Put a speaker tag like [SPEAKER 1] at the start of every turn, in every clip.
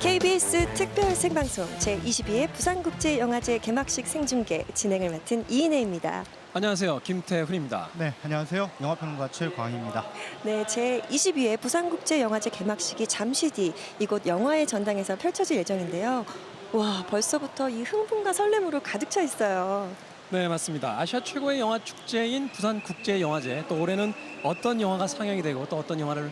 [SPEAKER 1] KBS 특별 생방송 제22회 부산국제영화제 개막식 생중계 진행을 맡은 이인혜입니다.
[SPEAKER 2] 안녕하세요. 김태훈입니다.
[SPEAKER 3] 네, 안녕하세요. 영화평론가 최광희입니다.
[SPEAKER 1] 네, 제22회 부산국제영화제 개막식이 잠시 뒤 이곳 영화의 전당에서 펼쳐질 예정인데요. 와, 벌써부터 이 흥분과 설렘으로 가득 차 있어요.
[SPEAKER 2] 네, 맞습니다. 아시아 최고의 영화 축제인 부산국제영화제, 또 올해는 어떤 영화가 상영이 되고 또 어떤 영화를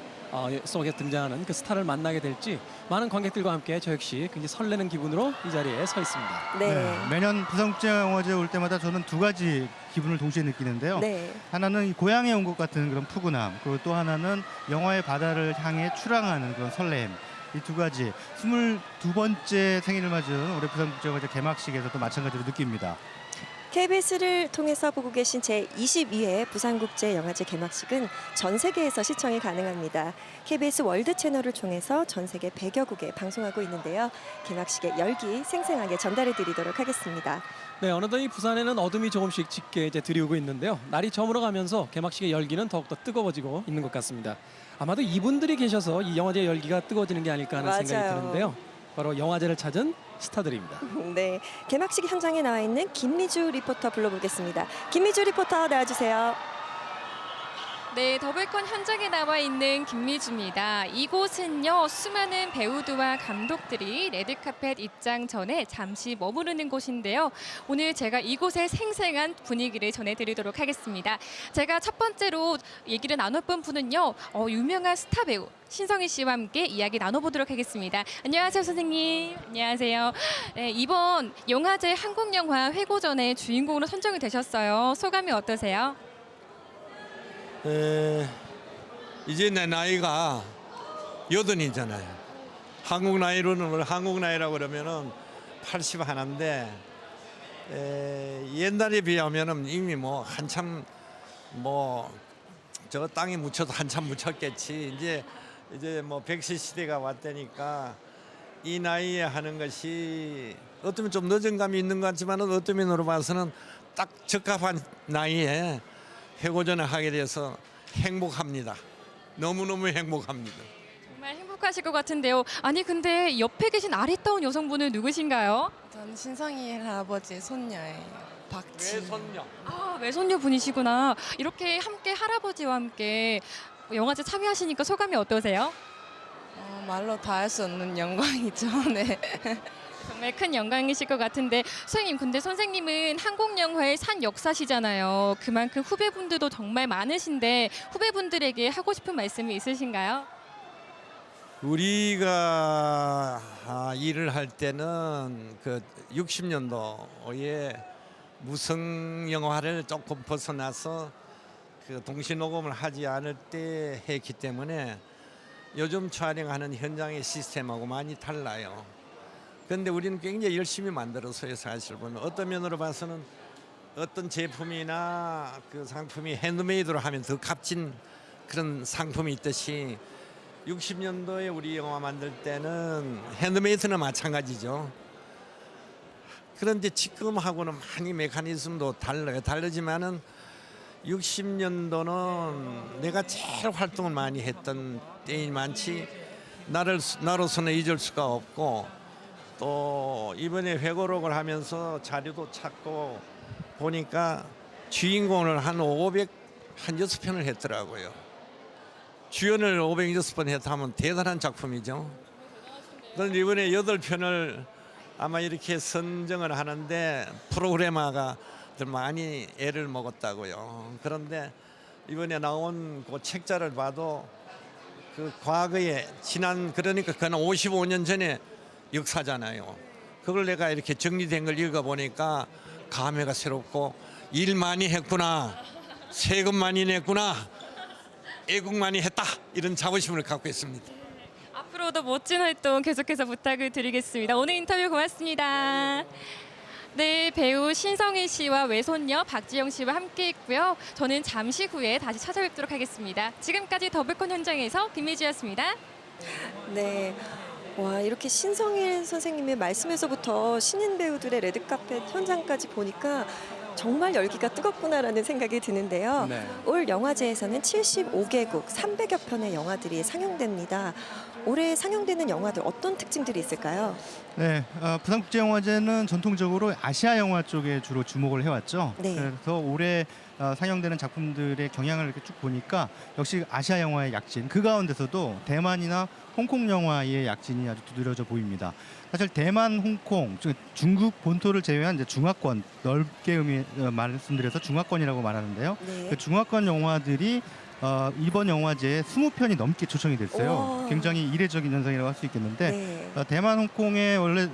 [SPEAKER 2] 속에 등장하는 그 스타를 만나게 될지 많은 관객들과 함께 저 역시 굉장히 설레는 기분으로 이 자리에 서 있습니다.
[SPEAKER 1] 네.
[SPEAKER 3] 매년 부산국제영화제 올 때마다 저는 두 가지 기분을 동시에 느끼는데요.
[SPEAKER 1] 네.
[SPEAKER 3] 하나는 이 고향에 온 것 같은 그런 푸근함, 그리고 또 하나는 영화의 바다를 향해 출항하는 그런 설렘. 이 두 가지 22번째 생일을 맞은 올해 부산국제영화제 개막식에서도 마찬가지로 느낍니다.
[SPEAKER 1] KBS를 통해서 보고 계신 제22회 부산국제영화제 개막식은 전 세계에서 시청이 가능합니다. KBS 월드 채널을 통해서 전 세계 100여 국에 방송하고 있는데요. 개막식의 열기 생생하게 전달해 드리도록 하겠습니다.
[SPEAKER 2] 네, 어느덧 이 부산에는 어둠이 조금씩 짙게 들이오고 있는데요. 날이 저물어 가면서 개막식의 열기는 더욱더 뜨거워지고 있는 것 같습니다. 아마도 이분들이 계셔서 이 영화제 열기가 뜨거워지는 게 아닐까 하는 생각이
[SPEAKER 1] 맞아요.
[SPEAKER 2] 드는데요. 바로 영화제를 찾은 스타들입니다.
[SPEAKER 1] 네, 개막식 현장에 나와 있는 김미주 리포터 불러보겠습니다. 김미주 리포터 나와주세요.
[SPEAKER 4] 네, 더블콘 현장에 나와 있는 김미주입니다. 이곳은요, 수많은 배우들과 감독들이 레드카펫 입장 전에 잠시 머무르는 곳인데요. 오늘 제가 이곳의 생생한 분위기를 전해드리도록 하겠습니다. 제가 첫 번째로 얘기를 나눠본 분은요, 유명한 스타 배우 신성희 씨와 함께 이야기 나눠보도록 하겠습니다. 안녕하세요, 선생님. 안녕하세요. 네, 이번 영화제 한국영화 회고전의 주인공으로 선정이 되셨어요. 소감이 어떠세요?
[SPEAKER 5] 이제 내 나이가 80이잖아요. 한국 나이로는 한국 나이라고 그러면은 81인데 옛날에 비하면은 이미 뭐 한참 뭐 저 땅에 묻혀도 한참 묻혔겠지. 이제 뭐 백세 시대가 왔다니까 이 나이에 하는 것이 어쩌면 좀 늦은 감이 있는 것 같지만은 어떤 면으로 봐서는 딱 적합한 나이에 회고전을 하게 돼서 행복합니다. 너무너무 행복합니다.
[SPEAKER 4] 정말 행복하실 것 같은데요. 아니 근데 옆에 계신 아리따운 여성분은 누구신가요?
[SPEAKER 6] 전 신성희 할아버지 손녀예요. 박지.
[SPEAKER 5] 외손녀.
[SPEAKER 4] 아, 외손녀 분이시구나. 이렇게 함께 할아버지와 함께 영화제 참여하시니까 소감이 어떠세요?
[SPEAKER 6] 말로 다 할 수 없는 영광이죠. 네.
[SPEAKER 4] 정말 큰 영광이실 것 같은데 선생님, 근데 선생님은 한국 영화의 산 역사시잖아요. 그만큼 후배분들도 정말 많으신데 후배분들에게 하고 싶은 말씀이 있으신가요?
[SPEAKER 5] 우리가 일을 할 때는 그 60년도에 무성 영화를 조금 벗어나서 그 동시 녹음을 하지 않을 때 했기 때문에 요즘 촬영하는 현장의 시스템하고 많이 달라요. 그런데 우리는 굉장히 열심히 만들어서요. 사실 보면 어떤 면으로 봐서는 어떤 제품이나 그 상품이 핸드메이드로 하면 더 값진 그런 상품이 있듯이 60년도에 우리 영화 만들 때는 핸드메이드는 마찬가지죠. 그런데 지금하고는 많이 메커니즘도 달라요. 다르지만은 60년도는 내가 제일 활동을 많이 했던 때이 많지 나로서는 잊을 수가 없고, 또 이번에 회고록을 하면서 자료도 찾고 보니까 주인공을 한 506편을 했더라고요. 주연을 506번 했다면 대단한 작품이죠. 그런데 이번에 8편을 아마 이렇게 선정을 하는데 프로그래머가 많이 애를 먹었다고요. 그런데 이번에 나온 그 책자를 봐도 그 과거에 지난, 그러니까 그는 55년 전에 역사잖아요. 그걸 내가 이렇게 정리된 걸 읽어보니까 감회가 새롭고 일 많이 했구나, 세금 많이 냈구나, 애국 많이 했다, 이런 자부심을 갖고 있습니다.
[SPEAKER 4] 앞으로도 멋진 활동 계속해서 부탁을 드리겠습니다. 오늘 인터뷰 고맙습니다. 네, 배우 신성희 씨와 외손녀 박지영 씨와 함께했고요. 저는 잠시 후에 다시 찾아뵙도록 하겠습니다. 지금까지 더블콘 현장에서 김미주였습니다.
[SPEAKER 1] 네. 와, 이렇게 신성일 선생님의 말씀에서부터 신인 배우들의 레드카펫 현장까지 보니까 정말 열기가 뜨겁구나라는 생각이 드는데요.
[SPEAKER 2] 네.
[SPEAKER 1] 올 영화제에서는 75개국 300여 편의 영화들이 상영됩니다. 올해 상영되는 영화들 어떤 특징들이 있을까요?
[SPEAKER 3] 네, 부산국제영화제는 전통적으로 아시아 영화 쪽에 주로 주목을 해왔죠.
[SPEAKER 1] 네.
[SPEAKER 3] 그래서 올해 상영되는 작품들의 경향을 이렇게 쭉 보니까 역시 아시아 영화의 약진, 그 가운데서도 대만이나 홍콩 영화의 약진이 아주 두드러져 보입니다. 사실 대만, 홍콩, 즉 중국 본토를 제외한 이제 중화권, 넓게 말씀드려서 중화권이라고 말하는데요.
[SPEAKER 1] 네.
[SPEAKER 3] 그 중화권 영화들이 이번 영화제에 20편이 넘게 초청이 됐어요.
[SPEAKER 1] 우와.
[SPEAKER 3] 굉장히 이례적인 현상이라고 할 수 있겠는데
[SPEAKER 1] 네.
[SPEAKER 3] 대만, 홍콩에 원래서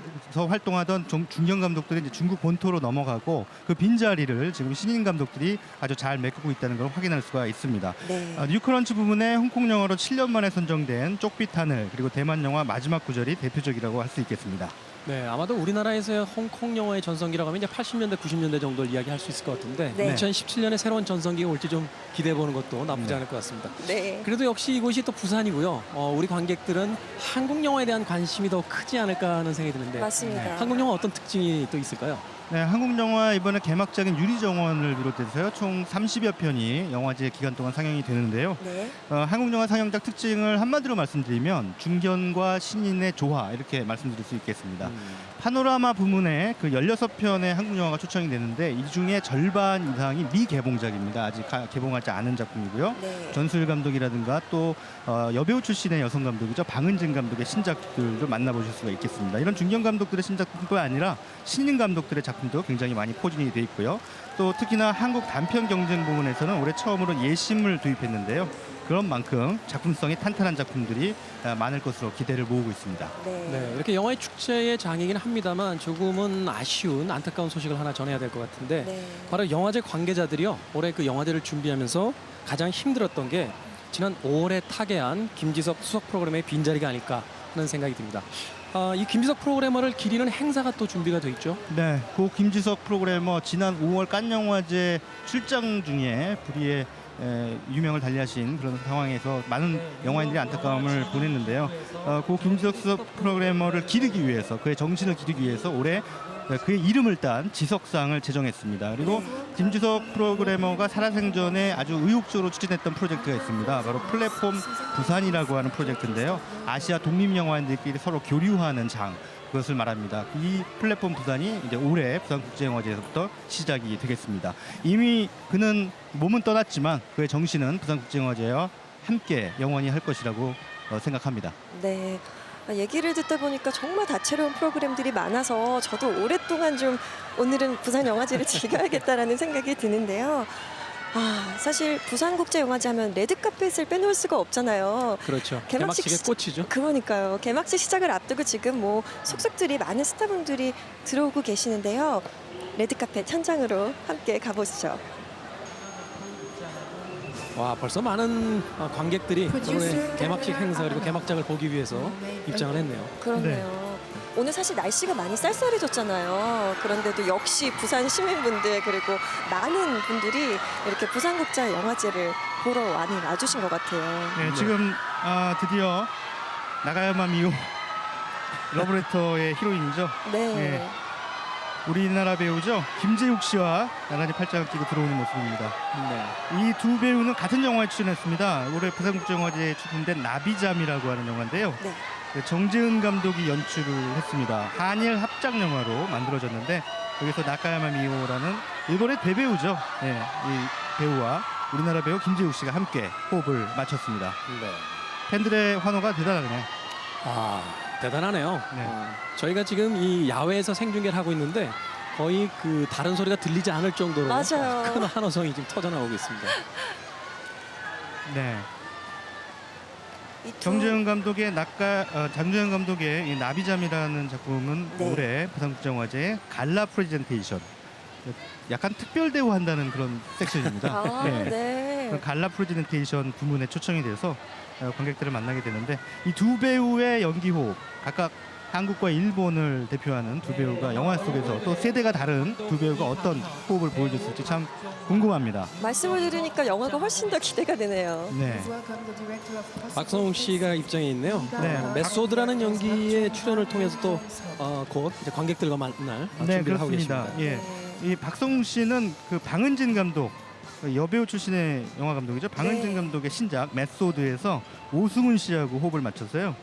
[SPEAKER 3] 활동하던 중견 감독들이 이제 중국 본토로 넘어가고 그 빈자리를 지금 신인 감독들이 아주 잘 메꾸고 있다는 걸 확인할 수가 있습니다.
[SPEAKER 1] 네.
[SPEAKER 3] 뉴크런치 부분에 홍콩 영화로 7년 만에 선정된 쪽빛 하늘, 그리고 대만 영화 마지막 구절이 대표적이라고 할 수 있겠습니다.
[SPEAKER 2] 네, 아마도 우리나라에서의 홍콩 영화의 전성기라고 하면 이제 80년대, 90년대 정도를 이야기할 수 있을 것 같은데
[SPEAKER 1] 네.
[SPEAKER 2] 2017년에 새로운 전성기가 올지 좀 기대해 보는 것도 나쁘지
[SPEAKER 3] 네.
[SPEAKER 2] 않을 것 같습니다.
[SPEAKER 1] 네.
[SPEAKER 2] 그래도 역시 이곳이 또 부산이고요. 우리 관객들은 한국 영화에 대한 관심이 더 크지 않을까 하는 생각이 드는데
[SPEAKER 1] 맞습니다.
[SPEAKER 2] 한국 영화 어떤 특징이 또 있을까요?
[SPEAKER 3] 네, 한국 영화 이번에 개막작인 유리정원을 비롯해서요 총 30여 편이 영화제 기간 동안 상영이 되는데요.
[SPEAKER 1] 네.
[SPEAKER 3] 한국 영화 상영작 특징을 한마디로 말씀드리면 중견과 신인의 조화 이렇게 말씀드릴 수 있겠습니다. 파노라마 부문에 그 16편의 한국 영화가 초청이 되는데 이 중에 절반 이상이 미개봉작입니다. 아직 개봉하지 않은 작품이고요.
[SPEAKER 1] 네.
[SPEAKER 3] 전수일 감독이라든가 또 여배우 출신의 여성 감독이죠. 방은진 감독의 신작들도 만나보실 수가 있겠습니다. 이런 중견 감독들의 신작뿐만 아니라 신인 감독들의 작품도 굉장히 많이 포진이 돼 있고요. 또 특히나 한국 단편 경쟁 부문에서는 올해 처음으로 예심을 도입했는데요. 그런 만큼 작품성이 탄탄한 작품들이 많을 것으로 기대를 모으고 있습니다.
[SPEAKER 1] 네.
[SPEAKER 2] 네, 이렇게 영화의 축제의 장이긴 합니다만 조금은 아쉬운 안타까운 소식을 하나 전해야 될 것 같은데
[SPEAKER 1] 네.
[SPEAKER 2] 바로 영화제 관계자들이요 올해 그 영화제를 준비하면서 가장 힘들었던 게 지난 5월에 타계한 김지석 수석 프로그램의 빈자리가 아닐까 하는 생각이 듭니다. 이 김지석 프로그래머를 기리는 행사가 또 준비가 돼 있죠.
[SPEAKER 3] 네, 고 김지석 프로그래머 지난 5월 칸 영화제 출장 중에 불의의 유명을 달리하신 그런 상황에서 많은 영화인들이 안타까움을 보냈는데요. 고 김지석 수석 프로그래머를 기리기 위해서 그의 정신을 기리기 위해서 올해 그의 이름을 딴 지석상을 제정했습니다. 그리고 김지석 프로그래머가 살아생전에 아주 의욕적으로 추진했던 프로젝트가 있습니다. 바로 플랫폼 부산이라고 하는 프로젝트인데요. 아시아 독립영화인들끼리 서로 교류하는 장, 그것을 말합니다. 이 플랫폼 부산이 이제 올해 부산국제영화제에서부터 시작이 되겠습니다. 이미 그는 몸은 떠났지만 그의 정신은 부산국제영화제와 함께 영원히 할 것이라고 생각합니다.
[SPEAKER 1] 네. 얘기를 듣다 보니까 정말 다채로운 프로그램들이 많아서 저도 오랫동안 좀 오늘은 부산 영화제를 즐겨야겠다라는 생각이 드는데요. 사실 부산국제영화제 하면 레드카펫을 빼놓을 수가 없잖아요.
[SPEAKER 2] 그렇죠.
[SPEAKER 1] 개막식
[SPEAKER 2] 개막식의 꽃이죠.
[SPEAKER 1] 그러니까요. 개막식 시작을 앞두고 지금 뭐 속속들이 많은 스타분들이 들어오고 계시는데요. 레드카펫 현장으로 함께 가보시죠.
[SPEAKER 2] 와, 벌써 많은 관객들이 오늘 개막식 행사 그리고 개막작을 보기 위해서 입장을 했네요.
[SPEAKER 1] 그렇네요. 오늘 사실 날씨가 많이 쌀쌀해졌잖아요. 그런데도 역시 부산 시민분들 그리고 많은 분들이 이렇게 부산국제영화제를 보러 많이 와주신 것 같아요.
[SPEAKER 3] 네, 지금 드디어 나가야마 미오 러브레터의 히로인이죠.
[SPEAKER 1] 네.
[SPEAKER 3] 네. 우리나라 배우죠. 김재욱 씨와 나란히 팔짱을 끼고 들어오는 모습입니다.
[SPEAKER 2] 네.
[SPEAKER 3] 이 두 배우는 같은 영화에 출연했습니다. 올해 부산국제영화제에 출품된 나비잠이라고 하는 영화인데요.
[SPEAKER 1] 네.
[SPEAKER 3] 정재은 감독이 연출을 했습니다. 한일 합작 영화로 만들어졌는데 여기서 나카야마 미오라는 일본의 대배우죠. 네, 이 배우와 우리나라 배우 김재욱 씨가 함께 호흡을 맞췄습니다.
[SPEAKER 2] 네.
[SPEAKER 3] 팬들의 환호가 대단하네요.
[SPEAKER 2] 대단하네요.
[SPEAKER 3] 네.
[SPEAKER 2] 저희가 지금 이 야외에서 생중계를 하고 있는데 거의 그 다른 소리가 들리지 않을 정도로
[SPEAKER 1] 맞아요.
[SPEAKER 2] 큰 환호성이 지금 터져나오고 있습니다.
[SPEAKER 3] 네.
[SPEAKER 1] 이 두-
[SPEAKER 3] 정재은 감독의 장재은 감독의 이 나비잠이라는 작품은
[SPEAKER 1] 네.
[SPEAKER 3] 올해 부산국제영화제 갈라 프레젠테이션, 약간 특별 대우한다는 그런 섹션입니다.
[SPEAKER 1] 네.
[SPEAKER 3] 그 갈라 프레젠테이션 부문에 초청이 돼서 관객들을 만나게 되는데 이 두 배우의 연기 호흡, 각각 한국과 일본을 대표하는 두 배우가 영화 속에서 또 세대가 다른 두 배우가 어떤 호흡을 보여줬을지 참 궁금합니다.
[SPEAKER 1] 말씀을 들으니까 영화가 훨씬 더 기대가 되네요.
[SPEAKER 3] 네.
[SPEAKER 2] 박성웅 씨가 입장해 있네요.
[SPEAKER 3] 네.
[SPEAKER 2] 메소드라는 연기의 출연을 통해서 또 곧 이제 관객들과 만날
[SPEAKER 3] 네,
[SPEAKER 2] 준비를 하고
[SPEAKER 3] 그렇습니다.
[SPEAKER 2] 계십니다.
[SPEAKER 3] 예. 이 박성웅 씨는 그 방은진 감독, 여배우 출신의 영화 감독이죠. 방은진
[SPEAKER 1] 네.
[SPEAKER 3] 감독의 신작 메소드에서 오승훈 씨하고 호흡을 맞췄어요.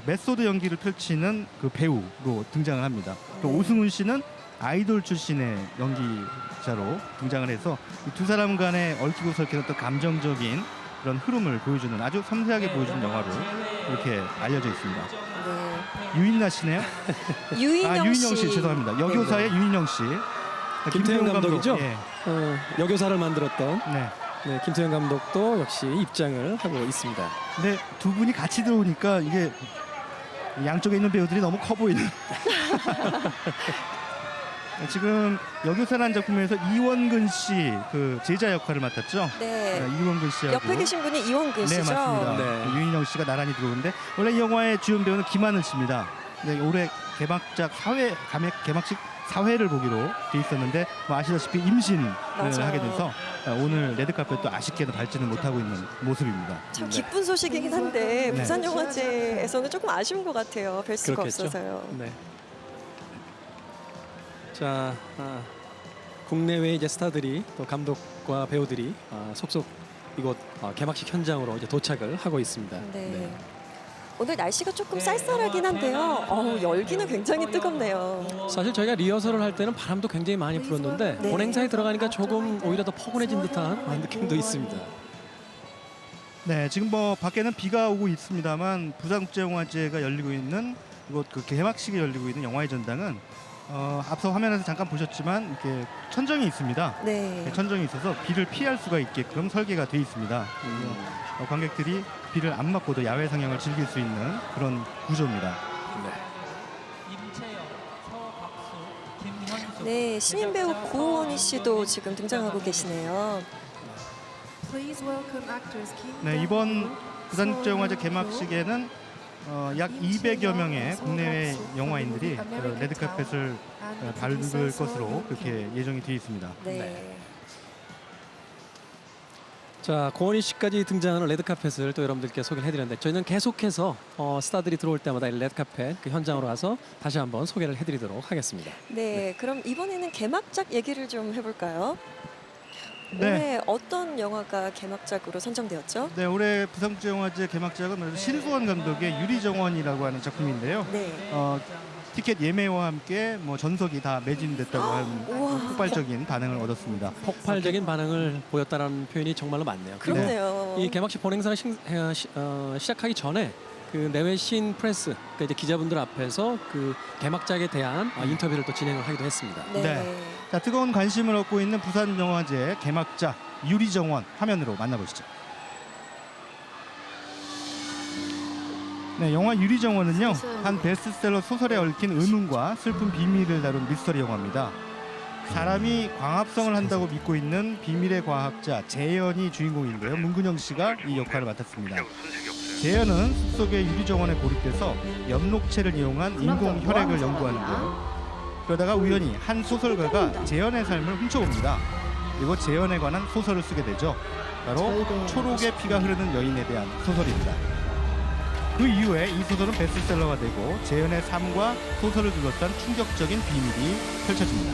[SPEAKER 3] 메소드 연기를 펼치는 그 배우로 등장을 합니다. 또
[SPEAKER 1] 네.
[SPEAKER 3] 오승훈 씨는 아이돌 출신의 연기자로 등장을 해서 이 두 사람 간에 얽히고 설키는 또 감정적인 그런 흐름을 보여주는 아주 섬세하게 보여주는 영화로 이렇게 알려져 있습니다.
[SPEAKER 1] 네.
[SPEAKER 3] 유인나 씨네요?
[SPEAKER 1] 유인영
[SPEAKER 3] 씨 죄송합니다. 여교사의 유인영 씨.
[SPEAKER 2] 김태형 감독이죠?
[SPEAKER 3] 예.
[SPEAKER 2] 여교사를 만들었던
[SPEAKER 3] 네.
[SPEAKER 2] 김태형 감독도 역시 입장을 하고 있습니다.
[SPEAKER 3] 근데 두 분이 같이 들어오니까 이게 양쪽에 있는 배우들이 너무 커 보이는. 지금 여교사라는 작품에서 이원근 씨 그 제자 역할을 맡았죠.
[SPEAKER 1] 네.
[SPEAKER 3] 이원근 씨하고
[SPEAKER 1] 옆에 계신 분이 이원근 씨죠?
[SPEAKER 3] 네, 맞습니다.
[SPEAKER 2] 네.
[SPEAKER 3] 유인영 씨가 나란히 들어오는데 원래 이 영화의 주연 배우는 김하늘 씨입니다. 네, 올해 개막식 사회를 보기로 돼 있었는데 뭐 아시다시피 임신을
[SPEAKER 1] 맞아요.
[SPEAKER 3] 하게 돼서 오늘 레드카펫도 아쉽게도 밟지는 못하고 있는 모습입니다.
[SPEAKER 1] 참 기쁜 소식이긴 한데
[SPEAKER 3] 네.
[SPEAKER 1] 부산영화제에서는 조금 아쉬운 것 같아요. 뵐 수가
[SPEAKER 2] 그렇겠죠.
[SPEAKER 1] 없어서요.
[SPEAKER 2] 네. 자, 국내외 이제 스타들이 또 감독과 배우들이 속속 이곳 개막식 현장으로 이제 도착을 하고 있습니다.
[SPEAKER 1] 네. 오늘 날씨가 조금 쌀쌀하긴 한데요. 열기는 굉장히 뜨겁네요.
[SPEAKER 2] 사실 저희가 리허설을 할 때는 바람도 굉장히 많이 불었는데
[SPEAKER 1] 네.
[SPEAKER 2] 본행사에 들어가니까 조금 오히려 더 포근해진 듯한 느낌도 있습니다.
[SPEAKER 3] 네, 지금 뭐 밖에는 비가 오고 있습니다만 부산국제영화제가 열리고 있는 이곳 그 개막식이 열리고 있는 영화의 전당은 앞서 화면에서 잠깐 보셨지만 이렇게 천정이 있습니다.
[SPEAKER 1] 네.
[SPEAKER 3] 천정이 있어서 비를 피할 수가 있게끔 설계가 돼 있습니다. 관객들이 비를 안 맞고도 야외 상영을 즐길 수 있는 그런 구조입니다.
[SPEAKER 1] 네, 신인 배우 고원희 씨도 지금 등장하고 계시네요.
[SPEAKER 3] 네, 이번 부산국제영화제 개막식에는 약 200여 명의 국내외 영화인들이 레드카펫을 밟을 것으로 그렇게 예정이 되어 있습니다.
[SPEAKER 1] 네.
[SPEAKER 2] 자, 고원희 씨까지 등장하는 레드카펫을 또 여러분들께 소개를 해드렸는데 저희는 계속해서 스타들이 들어올 때마다 이 레드카펫 그 현장으로 와서 다시 한번 소개를 해드리도록 하겠습니다.
[SPEAKER 1] 네, 그럼 이번에는 개막작 얘기를 좀 해볼까요?
[SPEAKER 3] 네.
[SPEAKER 1] 올해 어떤 영화가 개막작으로 선정되었죠?
[SPEAKER 3] 네, 올해 부산국제영화제 개막작은 신수원 감독의 유리정원이라고 하는 작품인데요.
[SPEAKER 1] 네.
[SPEAKER 3] 티켓 예매와 함께 뭐 전석이 다 매진됐다고 하는
[SPEAKER 1] 우와.
[SPEAKER 3] 폭발적인 반응을 얻었습니다.
[SPEAKER 2] 폭발적인 반응을 보였다라는 표현이 정말로 많네요.
[SPEAKER 1] 그렇네요.
[SPEAKER 2] 이 개막식 본행사가 시작하기 전에 그 내외신 프레스, 그러니까 이제 기자분들 앞에서 그 개막작에 대한 인터뷰를 또 진행을 하기도 했습니다.
[SPEAKER 1] 네.
[SPEAKER 3] 네. 자, 뜨거운 관심을 얻고 있는 부산영화제 개막작 유리정원 화면으로 만나보시죠. 네, 영화 유리정원은요 한 베스트셀러 소설에 얽힌 의문과 슬픈 비밀을 다룬 미스터리 영화입니다. 사람이 광합성을 한다고 믿고 있는 비밀의 과학자 재현이 주인공인데요. 문근영 씨가 이 역할을 맡았습니다. 재현은 숲속의 유리정원에 고립돼서 엽록체를 이용한 인공 혈액을 연구하는데요. 그러다가 우연히 한 소설가가 재현의 삶을 훔쳐옵니다. 그리고 재현에 관한 소설을 쓰게 되죠. 바로 초록의 피가 흐르는 여인에 대한 소설입니다. 그 이후에 이 소설은 베스트셀러가 되고 재현의 삶과 소설을 둘러싼 충격적인 비밀이 펼쳐집니다.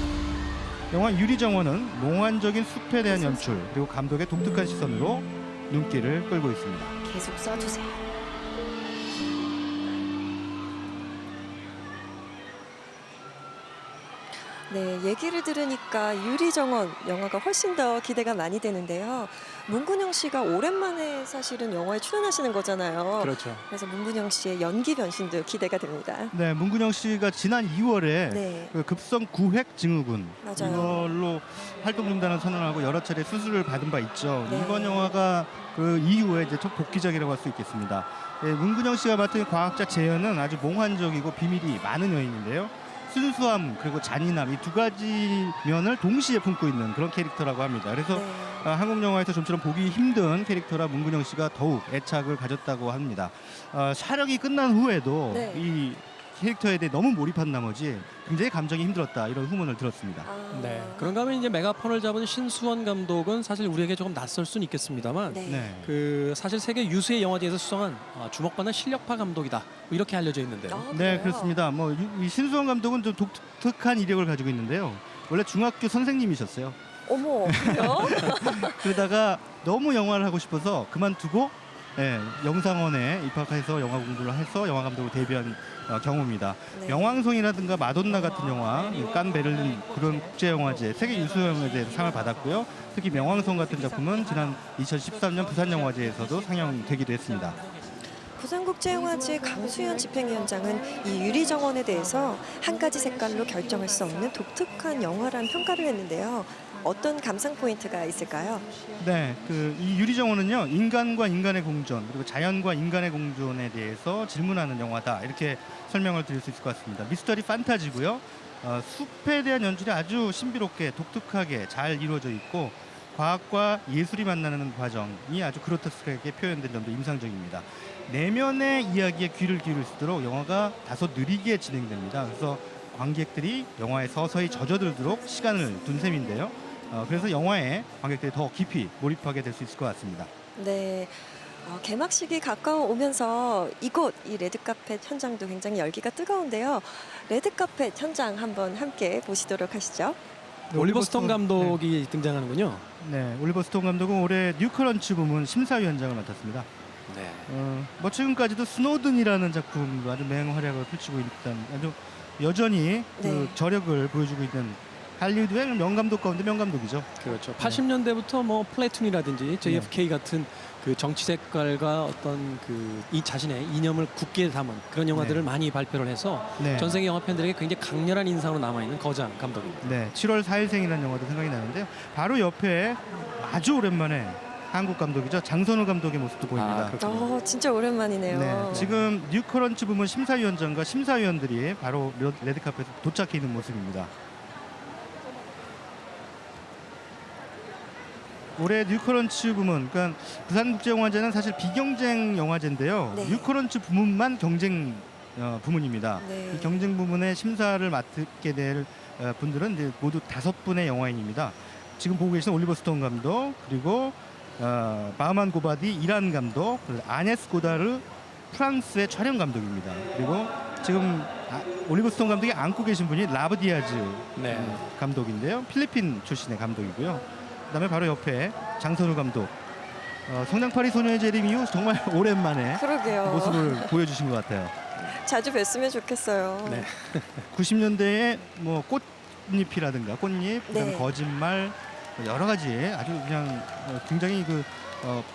[SPEAKER 3] 영화 유리정원은 몽환적인 숲에 대한 연출 그리고 감독의 독특한 시선으로 눈길을 끌고 있습니다.
[SPEAKER 1] 계속 써주세요. 네, 얘기를 들으니까 유리정원 영화가 훨씬 더 기대가 많이 되는데요. 문근영 씨가 오랜만에 사실은 영화에 출연하시는 거잖아요.
[SPEAKER 2] 그렇죠.
[SPEAKER 1] 그래서 문근영 씨의 연기 변신도 기대가 됩니다.
[SPEAKER 3] 네, 문근영 씨가 지난 2월에
[SPEAKER 1] 네,
[SPEAKER 3] 그 급성 구획 증후군
[SPEAKER 1] 맞아요.
[SPEAKER 3] 이걸로 활동 중단을 선언하고 여러 차례 수술을 받은 바 있죠.
[SPEAKER 1] 네.
[SPEAKER 3] 이번 영화가 그 이후에 이제 첫 복귀작이라고 할 수 있겠습니다. 네, 문근영 씨가 맡은 과학자 재현은 아주 몽환적이고 비밀이 많은 여인인데요. 순수함 그리고 잔인함 이 두 가지 면을 동시에 품고 있는 그런 캐릭터라고 합니다. 그래서
[SPEAKER 1] 네.
[SPEAKER 3] 한국 영화에서 좀처럼 보기 힘든 캐릭터라 문근영 씨가 더욱 애착을 가졌다고 합니다. 촬영이 끝난 후에도
[SPEAKER 1] 네.
[SPEAKER 3] 이 캐릭터에 대해 너무 몰입한 나머지 굉장히 감정이 힘들었다 이런 후문을 들었습니다.
[SPEAKER 2] 네. 그런가 하면 이제 메가폰을 잡은 신수원 감독은 사실 우리에게 조금 낯설 수는 있겠습니다만
[SPEAKER 1] 네.
[SPEAKER 3] 네.
[SPEAKER 2] 그 사실 세계 유수의 영화제에서 수상한 주목받는 실력파 감독이다 뭐 이렇게 알려져 있는데요.
[SPEAKER 1] 아,
[SPEAKER 3] 네,
[SPEAKER 1] 그래요?
[SPEAKER 3] 그렇습니다. 뭐 이 신수원 감독은 좀 독특한 이력을 가지고 있는데요. 원래 중학교 선생님이셨어요.
[SPEAKER 1] 어머, 그래요?
[SPEAKER 3] 그러다가 너무 영화를 하고 싶어서 그만두고 예, 영상원에 입학해서 영화 공부를 해서 영화 감독으로 데뷔한 경우입니다.
[SPEAKER 1] 네.
[SPEAKER 3] 명왕송이라든가 마돈나 같은 영화, 칸 베를린 그런 국제영화제, 세계 유수영화제에서 상을 받았고요. 특히 명왕송 같은 작품은 지난 2013년 부산영화제에서도 상영되기도 했습니다.
[SPEAKER 1] 부산국제영화제 강수현 집행위원장은 이 유리정원에 대해서 한 가지 색깔로 결정할 수 없는 독특한 영화란 평가를 했는데요. 어떤 감상 포인트가 있을까요?
[SPEAKER 3] 네, 이 유리정원은요, 인간과 인간의 공존 그리고 자연과 인간의 공존에 대해서 질문하는 영화다, 이렇게 설명을 드릴 수 있을 것 같습니다. 미스터리 판타지고요. 숲에 대한 연출이 아주 신비롭게 독특하게 잘 이루어져 있고 과학과 예술이 만나는 과정이 아주 그로테스크하게 표현된 점도 인상적입니다. 내면의 이야기에 귀를 기울일 수 있도록 영화가 다소 느리게 진행됩니다. 그래서 관객들이 영화에 서서히 젖어들도록 시간을 둔 셈인데요. 그래서 영화에 관객들이 더 깊이 몰입하게 될 수 있을 것 같습니다.
[SPEAKER 1] 네. 개막식이 가까워오면서 이곳 이 레드카펫 현장도 굉장히 열기가 뜨거운데요. 레드카펫 현장 한번 함께 보시도록 하시죠.
[SPEAKER 2] 올리버 스톤 감독이 등장하는군요.
[SPEAKER 3] 네, 올리버 스톤 감독은 올해 뉴크런치 부문 심사위원장을 맡았습니다.
[SPEAKER 2] 네.
[SPEAKER 3] 뭐 지금까지도 스노든이라는 작품도 아주 맹활약을 펼치고 있던 아주 여전히 그
[SPEAKER 1] 네.
[SPEAKER 3] 저력을 보여주고 있는 할리우드의 명감독 가운데 명감독이죠.
[SPEAKER 2] 그렇죠. 80년대부터 뭐 플래툰이라든지 JFK 같은 그 정치 색깔과 어떤 이 자신의 이념을 굳게 담은 그런 영화들을 많이 발표를 해서
[SPEAKER 3] 네.
[SPEAKER 2] 전 세계 영화 팬들에게 굉장히 강렬한 인상으로 남아 있는 거장 감독입니다.
[SPEAKER 3] 네, 7월 4일생이라는 영화도 생각이 나는데요. 바로 옆에 아주 오랜만에 한국 감독이죠. 장선우 감독의 모습도 보입니다.
[SPEAKER 2] 그렇군요.
[SPEAKER 1] 진짜 오랜만이네요.
[SPEAKER 3] 네, 지금 뉴크런치 부문 심사위원장과 심사위원들이 바로 레드카펫에 도착해 있는 모습입니다. 올해 뉴크런치 부문, 그러니까 부산국제영화제는 사실 비경쟁 영화제인데요.
[SPEAKER 1] 네.
[SPEAKER 3] 뉴크런치 부문만 경쟁 부문입니다.
[SPEAKER 1] 네.
[SPEAKER 3] 이 경쟁 부문의 심사를 맡게 될 분들은 이제 모두 5분의 영화인입니다. 지금 보고 계신 올리버 스톤 감독, 그리고 바흐만 고바디 이란 감독, 그리고 아네스 고다르 프랑스의 촬영 감독입니다. 그리고 지금 올리버 스톤 감독이 안고 계신 분이 라브 디아즈
[SPEAKER 2] 네.
[SPEAKER 3] 감독인데요. 필리핀 출신의 감독이고요. 그다음에 바로 옆에 장선우 감독. 성냥팔이 소녀의 재림 이후 정말 오랜만에
[SPEAKER 1] 그러게요.
[SPEAKER 3] 모습을 보여주신 것 같아요.
[SPEAKER 1] 자주 뵀으면 좋겠어요.
[SPEAKER 2] 네.
[SPEAKER 3] 90년대에 뭐 꽃잎이라든가 꽃잎, 그다음에
[SPEAKER 1] 네.
[SPEAKER 3] 거짓말, 여러 가지 아주 그냥 굉장히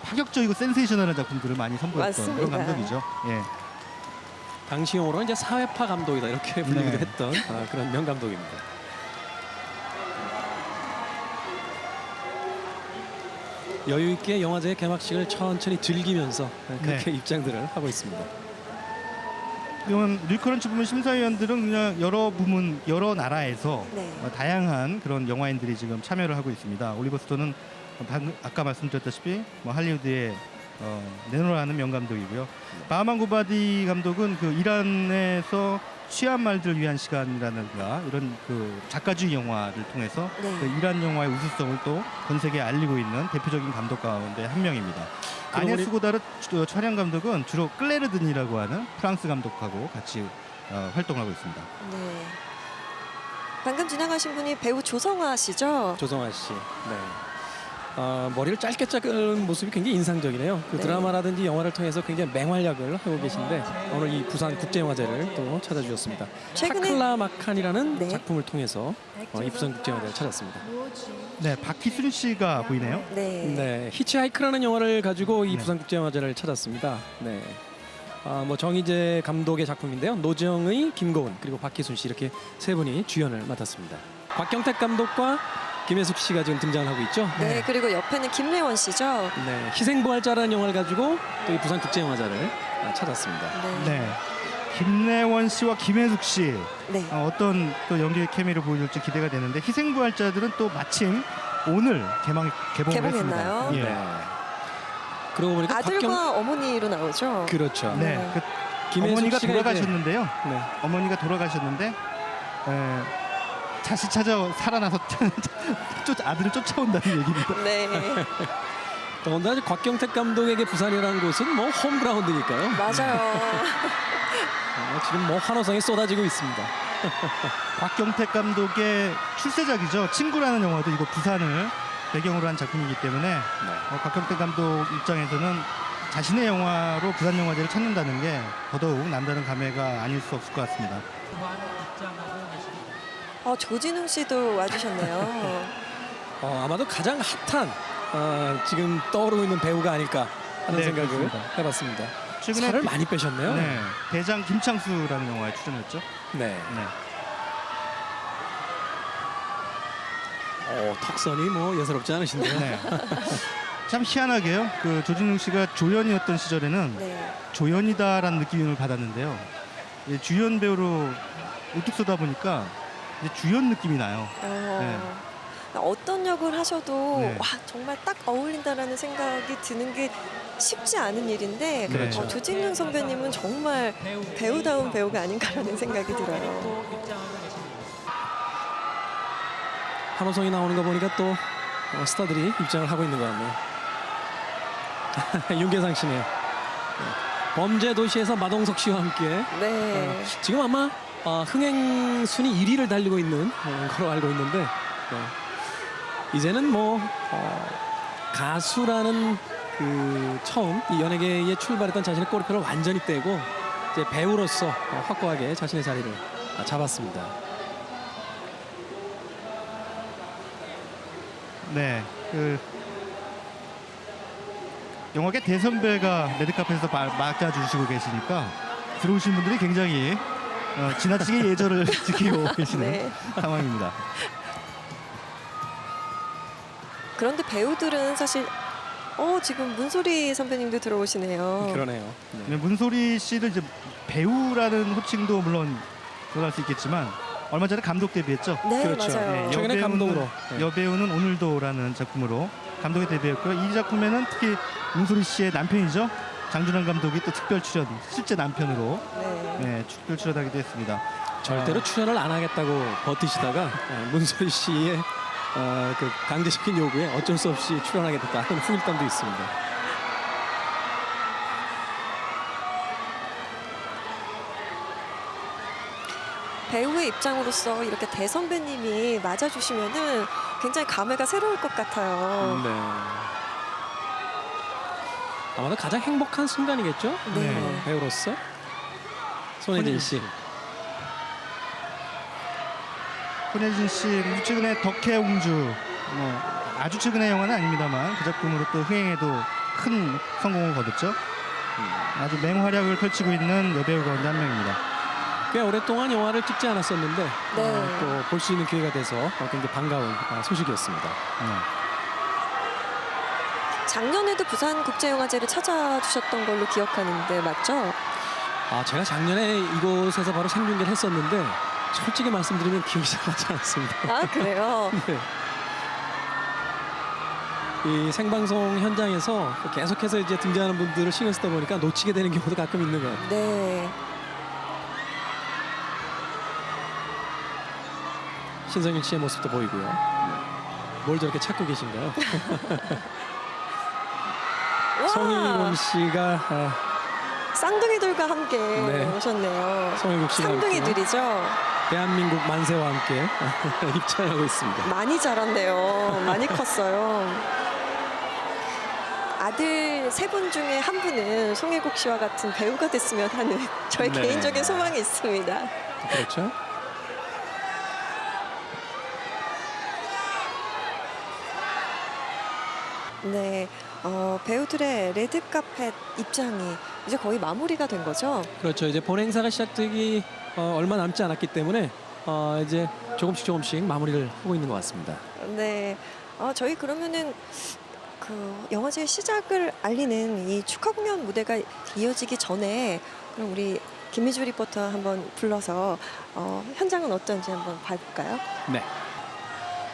[SPEAKER 3] 파격적이고 센세이셔널한 작품들을 많이 선보였던 그런
[SPEAKER 1] 맞습니다.
[SPEAKER 3] 감독이죠. 예.
[SPEAKER 2] 당시 용어로 이제 사회파 감독이다 이렇게 불리기도
[SPEAKER 3] 네.
[SPEAKER 2] 했던 그런 명감독입니다. 여유 있게 영화제 개막식을 천천히 즐기면서 그렇게 입장들을 하고 있습니다.
[SPEAKER 3] 이건 뉴크런치 부문 심사위원들은 그냥 여러 부문, 여러 나라에서
[SPEAKER 1] 네.
[SPEAKER 3] 다양한 그런 영화인들이 지금 참여를 하고 있습니다. 올리버 스톤은 방금 아까 말씀드렸다시피 뭐 할리우드의 네노라는 명감독이고요. 바흐만 고바디 감독은 그 이란에서 취한 말들을 위한 시간이라든가 이런 그 작가주의 영화를 통해서
[SPEAKER 1] 네.
[SPEAKER 3] 그 이란 영화의 우수성을 또 전 세계에 알리고 있는 대표적인 감독 가운데 한 명입니다.
[SPEAKER 2] 그럼
[SPEAKER 3] 아네스 고다르 촬영 감독은 주로 클레르든이라고 하는 프랑스 감독하고 같이 활동하고 있습니다.
[SPEAKER 1] 네. 방금 지나가신 분이 배우 조성아 씨죠?
[SPEAKER 2] 조성아 씨. 네. 머리를 짧게 자른 모습이 굉장히 인상적이네요. 그
[SPEAKER 1] 네.
[SPEAKER 2] 드라마라든지 영화를 통해서 굉장히 맹활약을 하고 계신데 오늘 이 부산 국제영화제를 또 찾아주셨습니다.
[SPEAKER 1] 최근에-
[SPEAKER 2] 타클라 마칸이라는
[SPEAKER 1] 네.
[SPEAKER 2] 작품을 통해서 이 부산 국제영화제를 찾았습니다.
[SPEAKER 3] 네, 박희순 씨가 보이네요.
[SPEAKER 1] 네.
[SPEAKER 2] 네, 히치하이크라는 영화를 가지고 이
[SPEAKER 3] 네.
[SPEAKER 2] 부산 국제영화제를 찾았습니다. 네. 뭐 정희재 감독의 작품인데요. 노정의, 김고은 그리고 박희순 씨 이렇게 세 분이 주연을 맡았습니다. 곽경택 감독과 김혜숙 씨가 지금 등장하고 있죠.
[SPEAKER 1] 네, 그리고 옆에는 김래원 씨죠?
[SPEAKER 2] 네, 희생부활자라는 영화를 가지고 또 이 부산 국제영화제를 찾았습니다.
[SPEAKER 1] 네.
[SPEAKER 3] 네. 김래원 씨와 김혜숙 씨
[SPEAKER 1] 네.
[SPEAKER 3] 어떤 또 연기 케미를 보여줄지 기대가 되는데 희생부활자들은 또 마침 오늘 개봉을
[SPEAKER 1] 개봉했나요?
[SPEAKER 3] 했습니다. 예.
[SPEAKER 2] 네. 그러고 보니까
[SPEAKER 1] 아들과 어머니로 나오죠?
[SPEAKER 2] 그렇죠.
[SPEAKER 3] 네.
[SPEAKER 1] 네.
[SPEAKER 3] 그
[SPEAKER 2] 김혜숙
[SPEAKER 3] 어머니가
[SPEAKER 2] 씨가 이제-
[SPEAKER 3] 돌아가셨는데요.
[SPEAKER 2] 네.
[SPEAKER 3] 어머니가 돌아가셨는데 다시 찾아 살아나서 아들을 쫓아온다는 얘기입니다.
[SPEAKER 1] 네.
[SPEAKER 2] 더군다나 곽경택 감독에게 부산이라는 곳은 뭐 홈그라운드니까요.
[SPEAKER 1] 맞아요.
[SPEAKER 2] 지금 뭐 환호성이 쏟아지고 있습니다.
[SPEAKER 3] 곽경택 감독의 출세작이죠. 친구라는 영화도 이거 부산을 배경으로 한 작품이기 때문에 곽경택 감독 입장에서는 자신의 영화로 부산 영화제를 찾는다는 게 더더욱 남다른 감회가 아닐 수 없을 것 같습니다.
[SPEAKER 1] 조진웅 씨도 와주셨네요.
[SPEAKER 2] 아마도 가장 핫한 지금 떠오르고 있는 배우가 아닐까 하는
[SPEAKER 3] 네,
[SPEAKER 2] 생각을
[SPEAKER 3] 그렇습니다.
[SPEAKER 2] 해봤습니다.
[SPEAKER 3] 최근에
[SPEAKER 2] 살을 많이 빼셨네요.
[SPEAKER 3] 네, 대장 김창수라는 영화에 출연했죠.
[SPEAKER 2] 네.
[SPEAKER 3] 네.
[SPEAKER 2] 턱선이 뭐 예사롭지 않으신데요.
[SPEAKER 3] 네. 참 희한하게요. 그 조진웅 씨가 조연이었던 시절에는
[SPEAKER 1] 네.
[SPEAKER 3] 조연이다라는 느낌을 받았는데요. 이제 주연 배우로 우뚝 서다 보니까 이제 주연 느낌이 나요.
[SPEAKER 1] 어떤 역을 하셔도
[SPEAKER 3] 네.
[SPEAKER 1] 와 정말 딱 어울린다라는 생각이 드는 게 쉽지 않은 일인데
[SPEAKER 3] 그렇죠.
[SPEAKER 1] 조진웅 선배님은 정말 배우다운 배우가 아닌가라는 생각이 들어요.
[SPEAKER 2] 한호성이 나오는 거 보니까 또 스타들이 입장을 하고 있는 것 같네요. 윤계상 씨네요. 네. 범죄도시에서 마동석 씨와 함께
[SPEAKER 1] 네.
[SPEAKER 2] 지금 아마 흥행 순위 1위를 달리고 있는 걸로 알고 있는데 이제는 뭐 가수라는 그 처음 이 연예계에 출발했던 자신의 꼬리표를 완전히 떼고 이제 배우로서 확고하게 자신의 자리를 잡았습니다.
[SPEAKER 3] 네, 그 영화계 대선배가 레드카펫에서 맞아주시고 계시니까 들어오신 분들이 굉장히 지나치게 예절을 지키고 계시는
[SPEAKER 1] 네.
[SPEAKER 3] 상황입니다.
[SPEAKER 1] 그런데 배우들은 사실 지금 문소리 선배님도 들어오시네요.
[SPEAKER 2] 그러네요.
[SPEAKER 3] 네, 문소리 씨도 이제 배우라는 호칭도 물론 들어갈 수 있겠지만 얼마 전에 감독 데뷔했죠.
[SPEAKER 1] 네,
[SPEAKER 2] 그렇죠.
[SPEAKER 1] 맞아요.
[SPEAKER 3] 네,
[SPEAKER 2] 최근에 감독으로. 네.
[SPEAKER 3] 여배우는 오늘도라는 작품으로 감독에 데뷔했고요. 이 작품에는 특히 문소리 씨의 남편이죠. 장준환 감독이 또 특별 출연, 실제 남편으로
[SPEAKER 1] 네.
[SPEAKER 3] 특별 출연하기도 했습니다.
[SPEAKER 2] 절대로 출연을 안 하겠다고 버티시다가 문소리 씨의 그 강제시킨 요구에 어쩔 수 없이 출연하게 됐다는 후일담도 있습니다.
[SPEAKER 1] 배우의 입장으로서 이렇게 대선배님이 맞아주시면은 굉장히 감회가 새로울 것 같아요.
[SPEAKER 2] 네. 아마도 가장 행복한 순간이겠죠?
[SPEAKER 1] 네.
[SPEAKER 2] 배우로서 손예진 씨.
[SPEAKER 3] 손예진 씨 최근에 덕혜옹주 아주 최근의 영화는 아닙니다만 그 작품으로 또 흥행에도 큰 성공을 거뒀죠. 아주 맹활약을 펼치고 있는 여배우 가운데 한 명입니다.
[SPEAKER 2] 꽤 오랫동안 영화를 찍지 않았었는데
[SPEAKER 1] 네.
[SPEAKER 2] 또 볼 수 있는 기회가 돼서 굉장히 반가운 소식이었습니다.
[SPEAKER 1] 작년에도 부산국제영화제를 찾아주셨던 걸로 기억하는데 맞죠?
[SPEAKER 2] 제가 작년에 이곳에서 바로 생중계를 했었는데 솔직히 말씀드리면 기억이 잘 나지 않습니다.
[SPEAKER 1] 아 그래요?
[SPEAKER 2] 네. 이 생방송 현장에서 계속해서 이제 등장하는 분들을 신경 쓰다 보니까 놓치게 되는 경우도 가끔 있는 것 같아요.
[SPEAKER 1] 네.
[SPEAKER 2] 신성일 씨의 모습도 보이고요. 뭘 저렇게 찾고 계신가요? 송일곤 씨가
[SPEAKER 1] 쌍둥이들과 함께
[SPEAKER 2] 네.
[SPEAKER 1] 오셨네요.
[SPEAKER 2] 송일국 씨가 함께
[SPEAKER 1] 쌍둥이들이죠. 대한민국
[SPEAKER 2] 대한민국 만세와 함께 입장하고 있습니다.
[SPEAKER 1] 많이 자랐네요. 많이 컸어요. 아들 세 분 중에 한 분은 송혜국 씨와 같은 배우가 됐으면 하는 저의
[SPEAKER 2] 네.
[SPEAKER 1] 개인적인 소망이 있습니다.
[SPEAKER 2] 그렇죠.
[SPEAKER 1] 네, 배우들의 레드카펫 입장이 이제 거의 마무리가 된 거죠?
[SPEAKER 2] 그렇죠. 이제 본 행사가 시작되기 얼마 남지 않았기 때문에 이제 조금씩 마무리를 하고 있는 것 같습니다.
[SPEAKER 1] 네, 저희 그러면은 그 영화제 시작을 알리는 이 축하 공연 무대가 이어지기 전에 그럼 우리 김미주 리포터 한번 불러서 현장은 어떤지 한번 봐볼까요?
[SPEAKER 2] 네.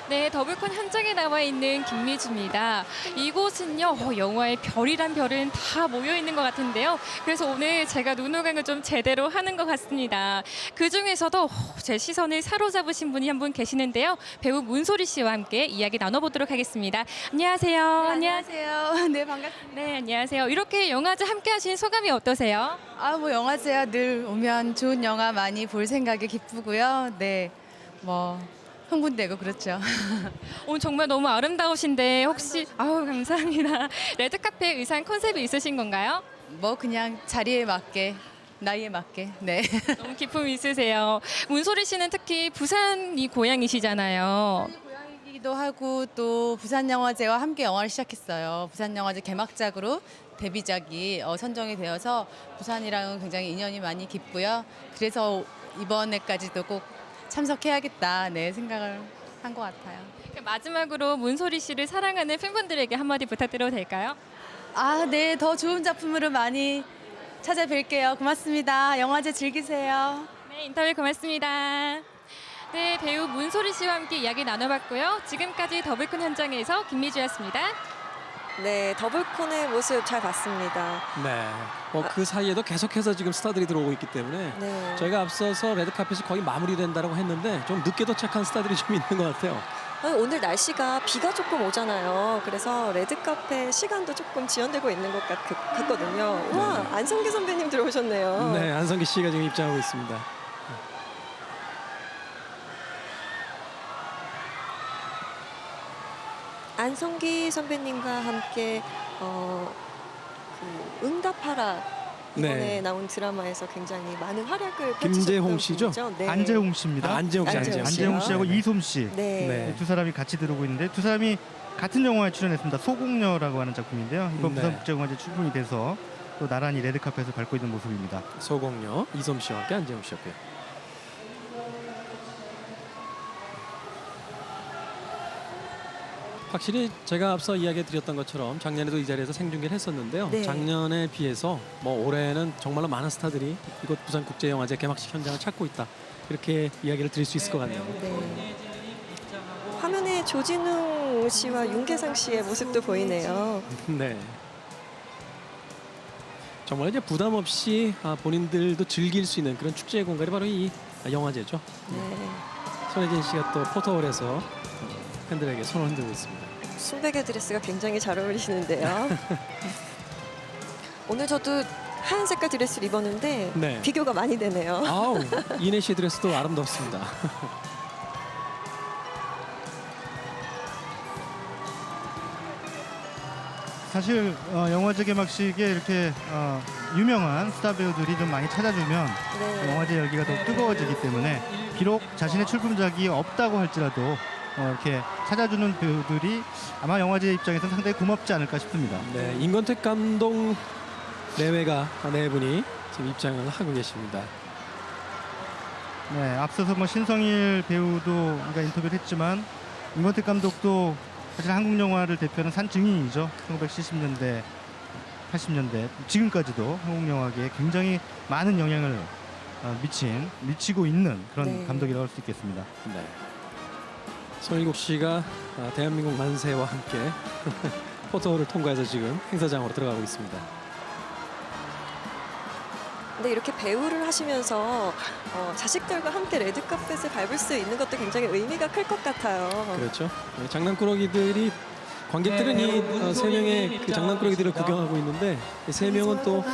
[SPEAKER 4] 네, 더블콘 현장에 나와 있는 김미주입니다. 이곳은요, 영화의 별이란 별은 다 모여 있는 것 같은데요. 그래서 오늘 제가 눈호강을 좀 제대로 하는 것 같습니다. 그 중에서도 제 시선을 사로잡으신 분이 한 분 계시는데요. 배우 문소리 씨와 함께 이야기 나눠보도록 하겠습니다. 안녕하세요.
[SPEAKER 6] 안녕하세요. 네, 반갑습니다.
[SPEAKER 4] 네, 안녕하세요. 이렇게 영화제 함께 하신 소감이 어떠세요?
[SPEAKER 6] 뭐 영화제야 늘 오면 좋은 영화 많이 볼 생각에 기쁘고요. 네, 뭐 흥분되고 그렇죠.
[SPEAKER 4] 오늘 정말 너무 아름다우신데 혹시 아우 감사합니다. 레드카페 의상 컨셉이 있으신 건가요?
[SPEAKER 6] 뭐 그냥 자리에 맞게, 나이에 맞게. 네.
[SPEAKER 4] 너무 기품 있으세요. 문소리 씨는 특히 부산이 고향이시잖아요.
[SPEAKER 6] 고양이기도 하고 또 부산영화제와 함께 영화를 시작했어요. 부산영화제 개막작으로 데뷔작이 선정이 되어서 부산이랑은 굉장히 인연이 많이 깊고요. 그래서 이번에까지도 꼭 참석해야겠다 네 생각을 한 것 같아요.
[SPEAKER 4] 마지막으로 문소리 씨를 사랑하는 팬분들에게 한마디 부탁드려도 될까요?
[SPEAKER 6] 아, 네. 더 좋은 작품으로 많이 찾아뵐게요. 고맙습니다. 영화제 즐기세요.
[SPEAKER 4] 네, 인터뷰 고맙습니다. 네, 배우 문소리 씨와 함께 이야기 나눠봤고요. 지금까지 더블콘 현장에서 김미주였습니다.
[SPEAKER 1] 네, 더블콘의 모습 잘 봤습니다.
[SPEAKER 2] 네. 그 사이에도 계속해서 지금 스타들이 들어오고 있기 때문에
[SPEAKER 1] 네.
[SPEAKER 2] 저희가 앞서서 레드카펫이 거의 마무리된다고 했는데 좀 늦게 도착한 스타들이 좀 있는 것 같아요.
[SPEAKER 1] 오늘 날씨가 비가 조금 오잖아요. 그래서 레드카페 시간도 조금 지연되고 있는 것 같거든요. 우와, 안성기 선배님 들어오셨네요.
[SPEAKER 2] 네, 안성기 씨가 지금 입장하고 있습니다.
[SPEAKER 1] 안성기 선배님과 함께 그 응답하라 이번에
[SPEAKER 2] 네.
[SPEAKER 1] 나온 드라마에서 굉장히 많은 활약을
[SPEAKER 2] 김재홍
[SPEAKER 1] 펼치셨던
[SPEAKER 2] 씨죠?
[SPEAKER 1] 분이죠. 네.
[SPEAKER 3] 안재홍 씨입니다.
[SPEAKER 2] 안재홍 씨,
[SPEAKER 1] 안재홍
[SPEAKER 3] 안재홍 씨하고
[SPEAKER 2] 네.
[SPEAKER 3] 이솜 씨.
[SPEAKER 1] 네.
[SPEAKER 2] 네.
[SPEAKER 3] 두 사람이 같이 들어오고 있는데 두 사람이 같은 영화에 출연했습니다. 소공녀라고 하는 작품인데요. 이번
[SPEAKER 2] 네.
[SPEAKER 3] 부산국제영화제 출품이 돼서 또 나란히 레드카펫을 밟고 있는 모습입니다.
[SPEAKER 2] 소공녀 이솜 씨와 함께 안재홍 씨였고요. 확실히 제가 앞서 이야기해드렸던 것처럼 작년에도 이 자리에서 생중계를 했었는데요.
[SPEAKER 1] 네.
[SPEAKER 2] 작년에 비해서 올해는 정말로 많은 스타들이 이곳 부산국제영화제 개막식 현장을 찾고 있다. 이렇게 이야기를 드릴 수 있을 것 같네요.
[SPEAKER 1] 네. 화면에 조진웅 씨와 윤계상 씨의 모습도 보이네요.
[SPEAKER 2] 네. 정말 이제 부담 없이 본인들도 즐길 수 있는 그런 축제의 공간이 바로 이 영화제죠.
[SPEAKER 1] 네.
[SPEAKER 2] 손혜진 씨가 또 포토홀에서 팬들에게 손을 흔들고 있습니다.
[SPEAKER 1] 순백의 드레스가 굉장히 잘 어울리시는데요. 오늘 저도 하얀 색깔 드레스를 입었는데
[SPEAKER 2] 네.
[SPEAKER 1] 비교가 많이 되네요.
[SPEAKER 2] 아우, 이내 씨의 드레스도 아름답습니다.
[SPEAKER 3] 사실 영화제 개막식에 이렇게 유명한 스타 배우들이 좀 많이 찾아주면
[SPEAKER 1] 네.
[SPEAKER 3] 영화제 열기가 더 뜨거워지기 때문에 비록 자신의 출품작이 없다고 할지라도 이렇게 찾아주는 배우들이 아마 영화제 입장에서는 상당히 고맙지 않을까 싶습니다.
[SPEAKER 2] 네, 임권택 감독 내외가 네 분이 지금 입장을 하고 계십니다.
[SPEAKER 3] 네, 앞서서 신성일 배우도 우리가 인터뷰를 했지만 임권택 감독도 사실 한국 영화를 대표하는 산 증인이죠. 1970년대, 80년대 지금까지도 한국 영화계에 굉장히 많은 영향을 미치고 있는 그런
[SPEAKER 1] 네.
[SPEAKER 3] 감독이라고 할 수 있겠습니다.
[SPEAKER 2] 네. 손일국 씨가 대한민국 만세와 함께 포토홀을 통과해서 지금 행사장으로 들어가고 있습니다.
[SPEAKER 1] 근데 이렇게 배우를 하시면서 자식들과 함께 레드카펫을 밟을 수 있는 것도 굉장히 의미가 클 것 같아요.
[SPEAKER 2] 그렇죠. 장난꾸러기들이 관객들은 이 세 명의 그 장난꾸러기들을 구경하고 있는데 이 세 명은 또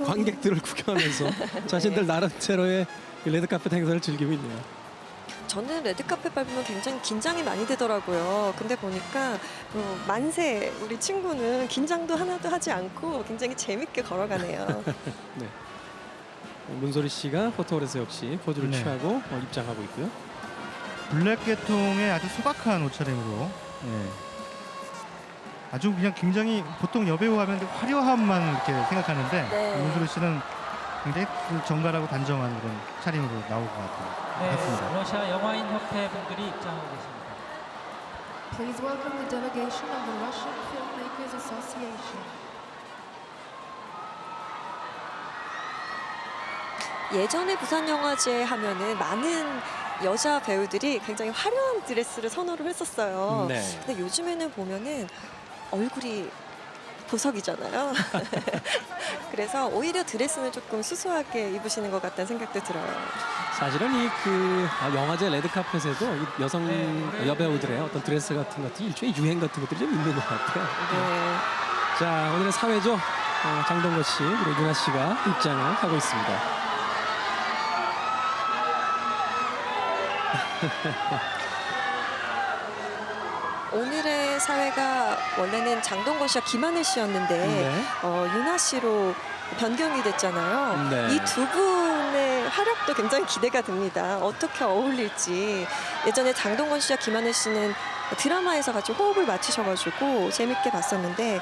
[SPEAKER 2] 관객들을 구경하면서 자신들 나름대로의 레드카펫 행사를 즐기고 있네요.
[SPEAKER 1] 저는 레드카펫 밟으면 굉장히 긴장이 많이 되더라고요. 근데 보니까 만세 우리 친구는 긴장도 하나도 하지 않고 굉장히 재밌게 걸어가네요.
[SPEAKER 2] 네. 문소리 씨가 포토홀에서 역시 포즈를
[SPEAKER 3] 네.
[SPEAKER 2] 취하고 입장하고 있고요.
[SPEAKER 3] 블랙 계통의 아주 소박한 옷차림으로 아주 그냥 굉장히 보통 여배우 하면 화려함만 이렇게 생각하는데
[SPEAKER 1] 네.
[SPEAKER 3] 문소리 씨는 굉장히 정갈하고 단정한 그런 차림으로 나올 것 같습니다.
[SPEAKER 7] 러시아 영화인 협회 분들이 입장하고 계십니다.
[SPEAKER 8] Please welcome the delegation of the Russian Filmmakers Association.
[SPEAKER 1] 예전에 부산영화제 하면은 많은 여자 배우들이 굉장히 화려한 드레스를 선호를 했었어요.
[SPEAKER 2] 네.
[SPEAKER 1] 근데 요즘에는 보면은 얼굴이 보석이잖아요. 그래서 오히려 드레스는 조금 수수하게 입으시는 것 같다는 생각도 들어요.
[SPEAKER 2] 사실은 이 영화제 레드카펫에도 이 여성 여배우들의 어떤 드레스 같은 것들이 일종의 유행 같은 것들이 좀 있는 것 같아요.
[SPEAKER 1] 네.
[SPEAKER 2] 자, 오늘의 사회죠. 장동건 씨 그리고 윤아 씨가 입장을 하고 있습니다.
[SPEAKER 1] 오늘의 사회가 원래는 장동건 씨와 김하늘 씨였는데
[SPEAKER 2] 네.
[SPEAKER 1] 윤아 씨로 변경이 됐잖아요.
[SPEAKER 2] 네.
[SPEAKER 1] 이 두 분의 활약도 굉장히 기대가 됩니다. 어떻게 어울릴지. 예전에 장동건 씨와 김하늘 씨는 드라마에서 같이 호흡을 맞추셔가지고 재밌게 봤었는데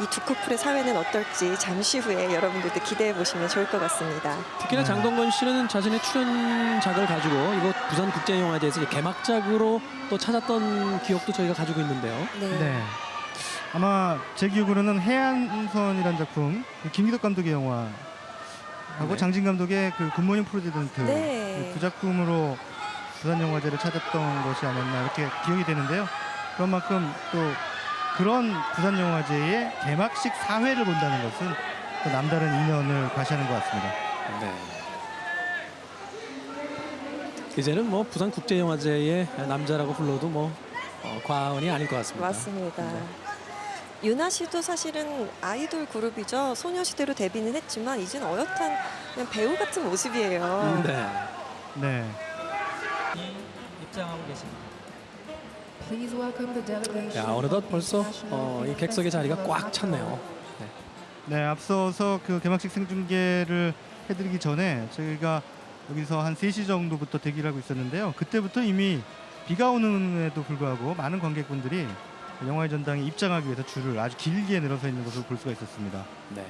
[SPEAKER 1] 이 두 커플의 사회는 어떨지 잠시 후에 여러분들도 기대해 보시면 좋을 것 같습니다.
[SPEAKER 2] 특히나
[SPEAKER 3] 네.
[SPEAKER 2] 장동건 씨는 자신의 출연작을 가지고 이곳 부산국제영화제에서 이제 개막작으로 또 찾았던 기억도 저희가 가지고 있는데요.
[SPEAKER 3] 네. 아마 제 기억으로는 해안선이라는 작품, 김기덕 감독의 영화하고
[SPEAKER 2] 네.
[SPEAKER 3] 장진 감독의 그 굿모닝 프레지던트
[SPEAKER 1] 네.
[SPEAKER 3] 두 작품으로 부산영화제를 찾았던 것이 아니었나 이렇게 기억이 되는데요. 그런 만큼 또 그런 부산영화제의 개막식 사회를 본다는 것은 또 남다른 인연을 과시하는 것 같습니다.
[SPEAKER 2] 네. 이제는 뭐 부산국제영화제의 남자라고 불러도 뭐 과언이 아닐 것 같습니다.
[SPEAKER 1] 맞습니다.
[SPEAKER 2] 네.
[SPEAKER 1] 윤아 씨도 사실은 아이돌 그룹이죠. 소녀시대로 데뷔는 했지만 이제는 어엿한 그냥 배우 같은 모습이에요.
[SPEAKER 2] 네.
[SPEAKER 3] 네.
[SPEAKER 7] 입장하고 계십니다.
[SPEAKER 8] Please welcome the delegation.
[SPEAKER 2] 야, 어느덧 벌써
[SPEAKER 8] International
[SPEAKER 2] 이 객석의 자리가
[SPEAKER 8] Festival
[SPEAKER 2] 꽉 찼네요. 네.
[SPEAKER 3] 네, 앞서서 그 개막식 생중계를 해드리기 전에 저희가 여기서 한 3시 정도부터 대기를 하고 있었는데요. 그때부터 이미 비가 오는에도 불구하고 많은 관객분들이 영화의 전당에 입장하기 위해서 줄을 아주 길게 늘어서 있는 것을 볼 수가 있었습니다.
[SPEAKER 2] 네.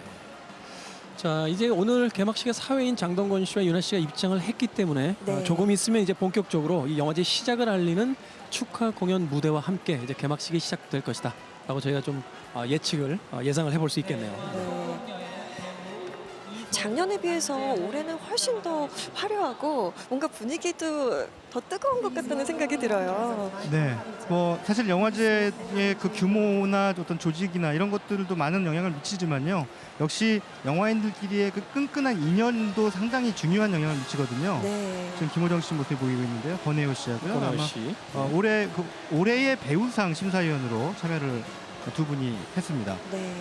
[SPEAKER 2] 자, 이제 오늘 개막식의 사회인 장동건 씨와 윤아 씨가 입장을 했기 때문에
[SPEAKER 1] 네.
[SPEAKER 2] 조금 있으면 이제 본격적으로 이 영화제 시작을 알리는 축하 공연 무대와 함께 이제 개막식이 시작될 것이다라고 저희가 좀 예측을 예상을 해볼 수 있겠네요.
[SPEAKER 1] 네. 작년에 비해서 올해는 훨씬 더 화려하고 뭔가 분위기도 더 뜨거운 것 같다는 생각이 들어요.
[SPEAKER 3] 네, 뭐 사실 영화제의 그 규모나 어떤 조직이나 이런 것들도 많은 영향을 미치지만요. 역시 영화인들끼리의 그 끈끈한 인연도 상당히 중요한 영향을 미치거든요.
[SPEAKER 1] 네.
[SPEAKER 3] 지금 김호정 씨 모습이 보이고 있는데요. 권혜호 씨하고요.
[SPEAKER 2] 권혜호
[SPEAKER 3] 아마
[SPEAKER 2] 씨.
[SPEAKER 3] 올해의 배우상 심사위원으로 참여를 두 분이 했습니다.
[SPEAKER 1] 네.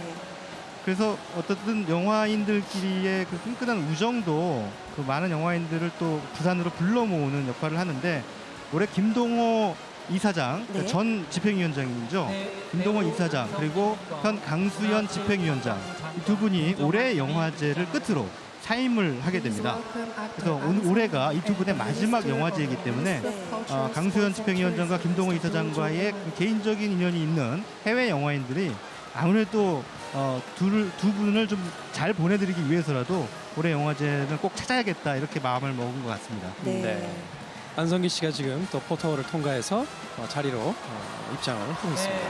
[SPEAKER 3] 그래서 어떻든 영화인들끼리의 그 끈끈한 우정도 그 많은 영화인들을 또 부산으로 불러 모으는 역할을 하는데 올해 김동호 이사장,
[SPEAKER 1] 네.
[SPEAKER 3] 전 집행위원장이죠. 김동호 이사장 그리고 현 강수현 집행위원장 이 두 분이 올해 영화제를 끝으로 사임을 하게 됩니다. 그래서 올해가 이 두 분의 마지막 영화제이기 때문에 강수현 집행위원장과 김동호 이사장과의 그 개인적인 인연이 있는 해외 영화인들이 아무래도 두 분을 좀 잘 보내드리기 위해서라도 올해 영화제는 꼭 찾아야겠다 이렇게 마음을 먹은 것 같습니다.
[SPEAKER 1] 네.
[SPEAKER 2] 안성기 씨가 지금 또 포터를 통과해서 자리로 입장을 하고 있습니다.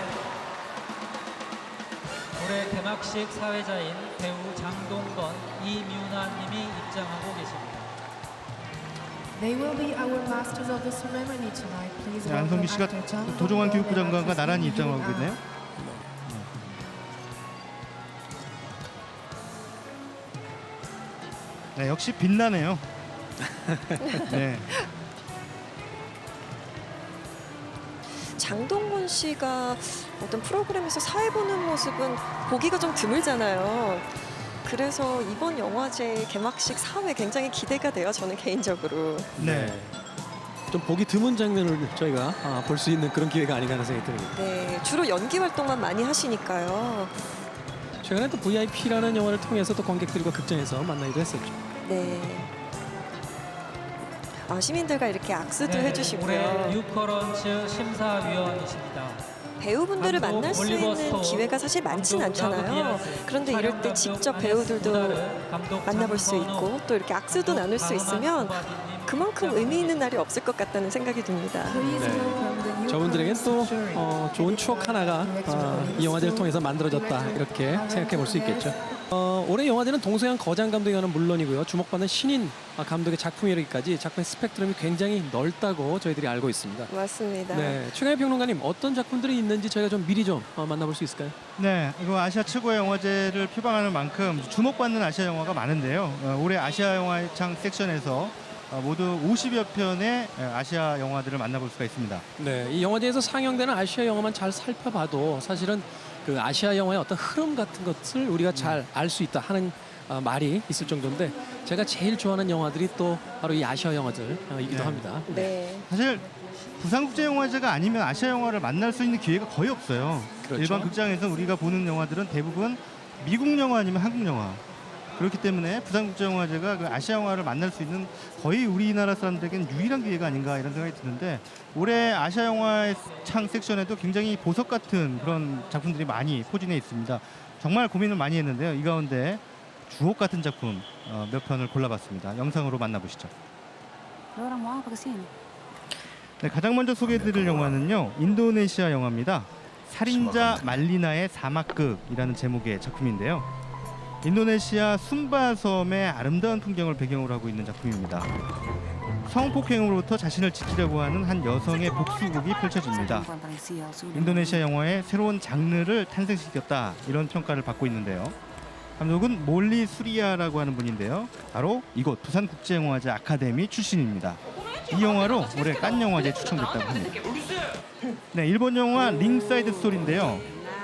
[SPEAKER 7] 올해 개막식 사회자인 배우 장동건, 이뮤나님이 입장하고 계십니다.
[SPEAKER 8] They will be our masters of the ceremony tonight. Please
[SPEAKER 3] 네,
[SPEAKER 8] welcome
[SPEAKER 3] 안성기 씨가
[SPEAKER 8] actor 장동건
[SPEAKER 3] 도종환 교육부
[SPEAKER 8] and
[SPEAKER 3] 장관과
[SPEAKER 8] actress
[SPEAKER 3] 나란히
[SPEAKER 8] 이유나.
[SPEAKER 3] 입장하고 있네요. 네, 역시 빛나네요. 네.
[SPEAKER 1] 장동건 씨가 어떤 프로그램에서 사회 보는 모습은 보기가 좀 드물잖아요. 그래서 이번 영화제 개막식 사회 굉장히 기대가 돼요. 저는 개인적으로.
[SPEAKER 3] 네.
[SPEAKER 2] 좀 보기 드문 장면을 저희가 볼 수 있는 그런 기회가 아닌가 하는 생각이 듭니다.
[SPEAKER 1] 네, 주로 연기 활동만 많이 하시니까요.
[SPEAKER 2] 최근에 또 VIP라는 영화를 통해서 또 관객들과 극장에서 만나기도 했었죠.
[SPEAKER 1] 네. 시민들과 이렇게 악수도
[SPEAKER 7] 올해
[SPEAKER 1] 해주시고요.
[SPEAKER 7] 뉴커런츠 심사위원이십니다.
[SPEAKER 1] 배우분들을
[SPEAKER 7] 감독
[SPEAKER 1] 만날 수
[SPEAKER 7] 올리버
[SPEAKER 1] 있는
[SPEAKER 7] 스톤,
[SPEAKER 1] 기회가 사실 많진
[SPEAKER 7] 감독
[SPEAKER 1] 않잖아요.
[SPEAKER 7] 나브디아스,
[SPEAKER 1] 그런데 이럴 때
[SPEAKER 7] 촬영
[SPEAKER 1] 직접
[SPEAKER 7] 감독
[SPEAKER 1] 배우들도
[SPEAKER 7] 아네스 감독
[SPEAKER 1] 만나볼 수
[SPEAKER 7] 장건우,
[SPEAKER 1] 있고 또 이렇게 악수도 나눌 수 있으면 그만큼 의미 있는 날이 없을 것 같다는 생각이 듭니다.
[SPEAKER 8] Please
[SPEAKER 2] 네.
[SPEAKER 8] welcome the new
[SPEAKER 2] 저분들에겐 또
[SPEAKER 8] jury.
[SPEAKER 2] 좋은 추억 하나가 이 영화제를 통해서 만들어졌다 이렇게 생각해 볼 수 있겠죠. 올해 영화제는 동서양 거장 감독의 영화는 물론이고요. 주목받는 신인 감독의 작품이라기까지 작품의 스펙트럼이 굉장히 넓다고 저희들이 알고 있습니다.
[SPEAKER 1] 맞습니다.
[SPEAKER 2] 네, 최강희 평론가님 어떤 작품들이 있는지 저희가 좀 미리 좀 만나볼 수 있을까요?
[SPEAKER 3] 네, 이거 아시아 최고의 영화제를 표방하는 만큼 주목받는 아시아 영화가 많은데요. 올해 아시아 영화상 섹션에서 모두 50여 편의 아시아 영화들을 만나볼 수가 있습니다.
[SPEAKER 2] 네, 이 영화제에서 상영되는 아시아 영화만 잘 살펴봐도 사실은 그 아시아 영화의 어떤 흐름 같은 것을 우리가 잘 알 수 있다 하는 말이 있을 정도인데 제가 제일 좋아하는 영화들이 또 바로 이 아시아 영화들이기도
[SPEAKER 3] 네.
[SPEAKER 2] 합니다.
[SPEAKER 1] 네.
[SPEAKER 3] 사실 부산국제영화제가 아니면 아시아 영화를 만날 수 있는 기회가 거의 없어요.
[SPEAKER 2] 그렇죠.
[SPEAKER 3] 일반 극장에서 우리가 보는 영화들은 대부분 미국 영화 아니면 한국 영화. 그렇기 때문에 부산국제영화제가 그 아시아 영화를 만날 수 있는 거의 우리나라 사람들에게는 유일한 기회가 아닌가 이런 생각이 드는데 올해 아시아 영화의 창 섹션에도 굉장히 보석 같은 그런 작품들이 많이 포진해 있습니다. 정말 고민을 많이 했는데요. 이 가운데 주옥 같은 작품 몇 편을 골라봤습니다. 영상으로 만나보시죠. 네, 가장 먼저 소개해드릴 영화는요. 인도네시아 영화입니다. 살인자 말리나의 사막극이라는 제목의 작품인데요. 인도네시아 숨바섬의 아름다운 풍경을 배경으로 하고 있는 작품입니다. 성폭행으로부터 자신을 지키려고 하는 한 여성의 복수극이 펼쳐집니다. 인도네시아 영화의 새로운 장르를 탄생시켰다 이런 평가를 받고 있는데요. 감독은 몰리 수리아라고 하는 분인데요. 바로 이곳 부산국제영화제 아카데미 출신입니다. 이 영화로 올해 칸 영화제에 추천됐다고 합니다. 네, 일본 영화 링사이드 스토리인데요.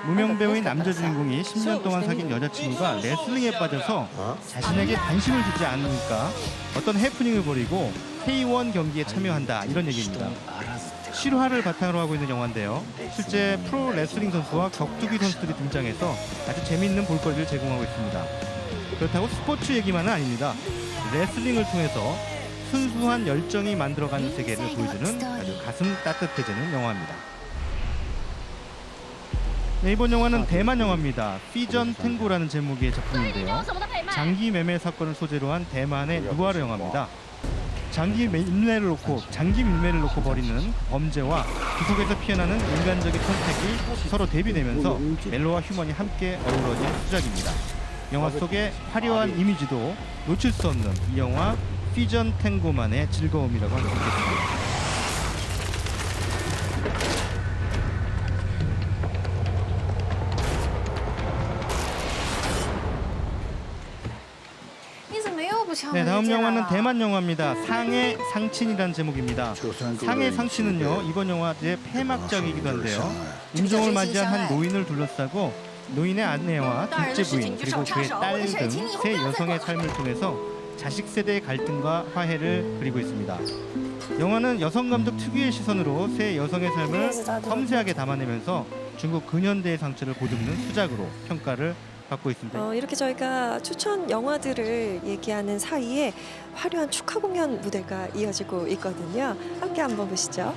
[SPEAKER 3] 무명 배우인 남자 주인공이 10년 동안 사귄 여자친구가 레슬링에 빠져서 자신에게 관심을 주지 않으니까 어떤 해프닝을 벌이고 K1 경기에 참여한다 이런 얘기입니다. 실화를 바탕으로 하고 있는 영화인데요. 실제 프로 레슬링 선수와 격투기 선수들이 등장해서 아주 재미있는 볼거리를 제공하고 있습니다. 그렇다고 스포츠 얘기만은 아닙니다. 레슬링을 통해서 순수한 열정이 만들어가는 세계를 보여주는 아주 가슴 따뜻해지는 영화입니다. 네, 이번 영화는 대만 영화입니다. 피전 탱고라는 제목의 작품인데요. 장기 매매 사건을 소재로 한 대만의 누아르 영화입니다. 장기 밀매를 놓고 벌이는 범죄와 그 속에서 피어나는 인간적인 선택이 서로 대비되면서 멜로와 휴먼이 함께 어우러진 수작입니다. 영화 속의 화려한 이미지도 놓칠 수 없는 이 영화 피전 탱고만의 즐거움이라고 할 수 있겠습니다. 네, 다음 영화는 대만 영화입니다. 상해 상친이라는 제목입니다. 상해 상친은요 이번 영화의 폐막작이기도 한데요. 임종을 맞이한 한 노인을 둘러싸고 노인의 아내와 둘째 부인 그리고 그의 딸 등 세 여성의 삶을 통해서 자식 세대의 갈등과 화해를 그리고 있습니다. 영화는 여성 감독 특유의 시선으로 세 여성의 삶을 섬세하게 담아내면서 중국 근현대의 상처를 보듬는 수작으로 평가를 받고 있습니다.
[SPEAKER 1] 이렇게 저희가 추천 영화들을 얘기하는 사이에 화려한 축하 공연 무대가 이어지고 있거든요. 함께 한번 보시죠.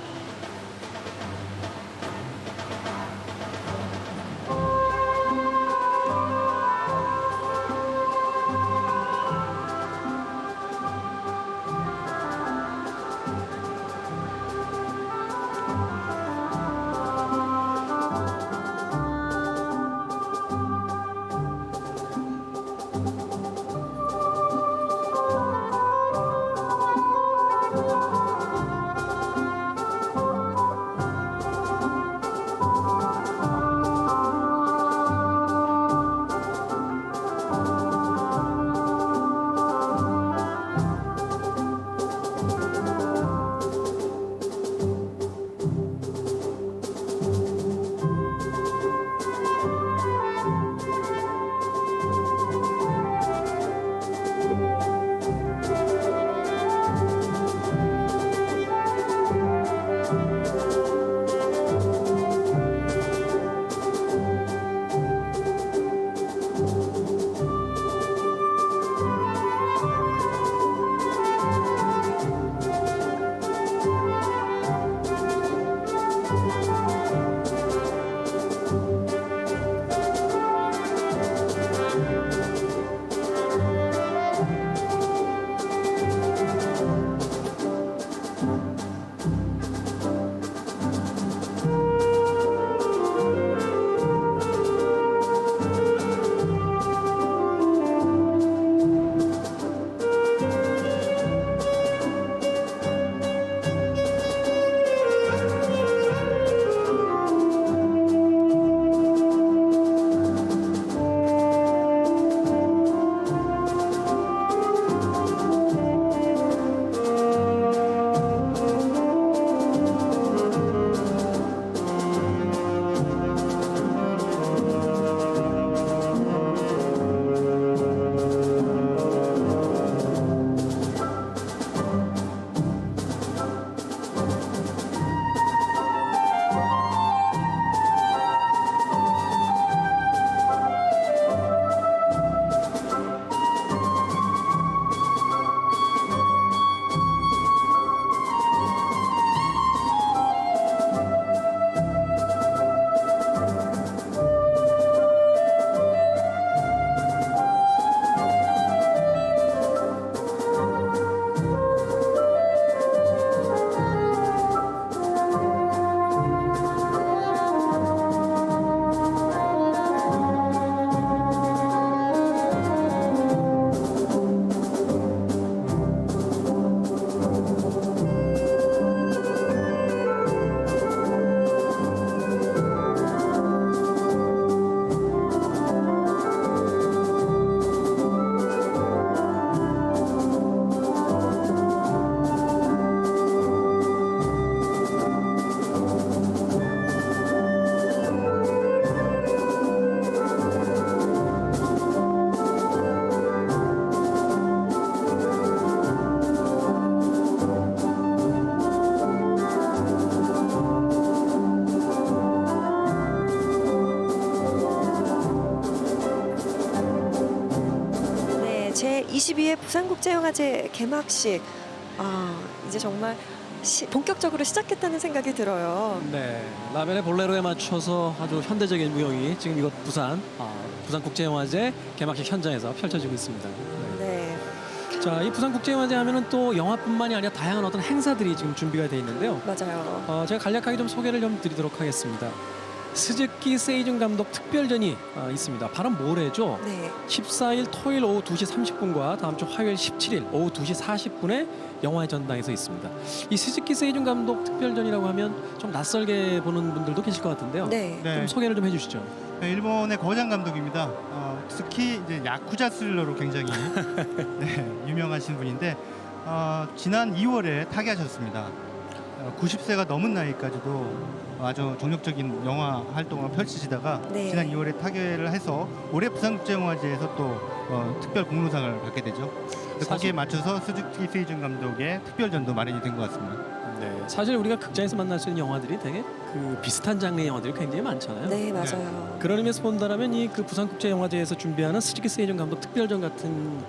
[SPEAKER 1] 제22회 부산국제영화제 개막식. 이제 정말 본격적으로 시작했다는 생각이 들어요.
[SPEAKER 2] 네, 라벨의 볼레로에 맞춰서 아주 현대적인 무용이 지금 이곳 부산국제영화제 개막식 현장에서 펼쳐지고 있습니다. 네.
[SPEAKER 1] 네,
[SPEAKER 2] 자, 이 부산국제영화제 하면은 또 영화뿐만이 아니라 다양한 어떤 행사들이 지금 준비가 되어 있는데요.
[SPEAKER 1] 맞아요.
[SPEAKER 2] 제가 간략하게 좀 소개를 좀 드리도록 하겠습니다. 스즈키 세이준 감독 특별전이 있습니다. 바로 모레죠.
[SPEAKER 1] 네.
[SPEAKER 2] 14일 토요일 오후 2시 30분과 다음 주 화요일 17일 오후 2시 40분에 영화의 전당에서 있습니다. 이 스즈키 세이준 감독 특별전이라고 하면 좀 낯설게 보는 분들도 계실 것 같은데요.
[SPEAKER 1] 네.
[SPEAKER 3] 네.
[SPEAKER 2] 좀 소개를 좀 해주시죠.
[SPEAKER 3] 네, 일본의 거장 감독입니다. 특히 이제 야쿠자 스릴러로 굉장히 네, 유명하신 분인데 지난 2월에 타계하셨습니다. 90세가 넘은 나이까지도 아주 정력적인 영화 활동을 펼치시다가
[SPEAKER 1] 네.
[SPEAKER 3] 지난 2월에 타계를 해서 올해 부산국제영화제에서 또 특별 공로상을 받게 되죠. 그래서 거기에 맞춰서 스즈키 세이준 감독의 특별전도 마련이 된 것 같습니다.
[SPEAKER 2] 네, 사실 우리가 극장에서 만날 수 있는 영화들이 되게 비슷한 장르의 영화들이 굉장히 많잖아요.
[SPEAKER 1] 네, 맞아요.
[SPEAKER 2] 그런 의미에서 본다면 이 부산국제영화제에서 준비하는 스즈키 세이준 감독 특별전 같은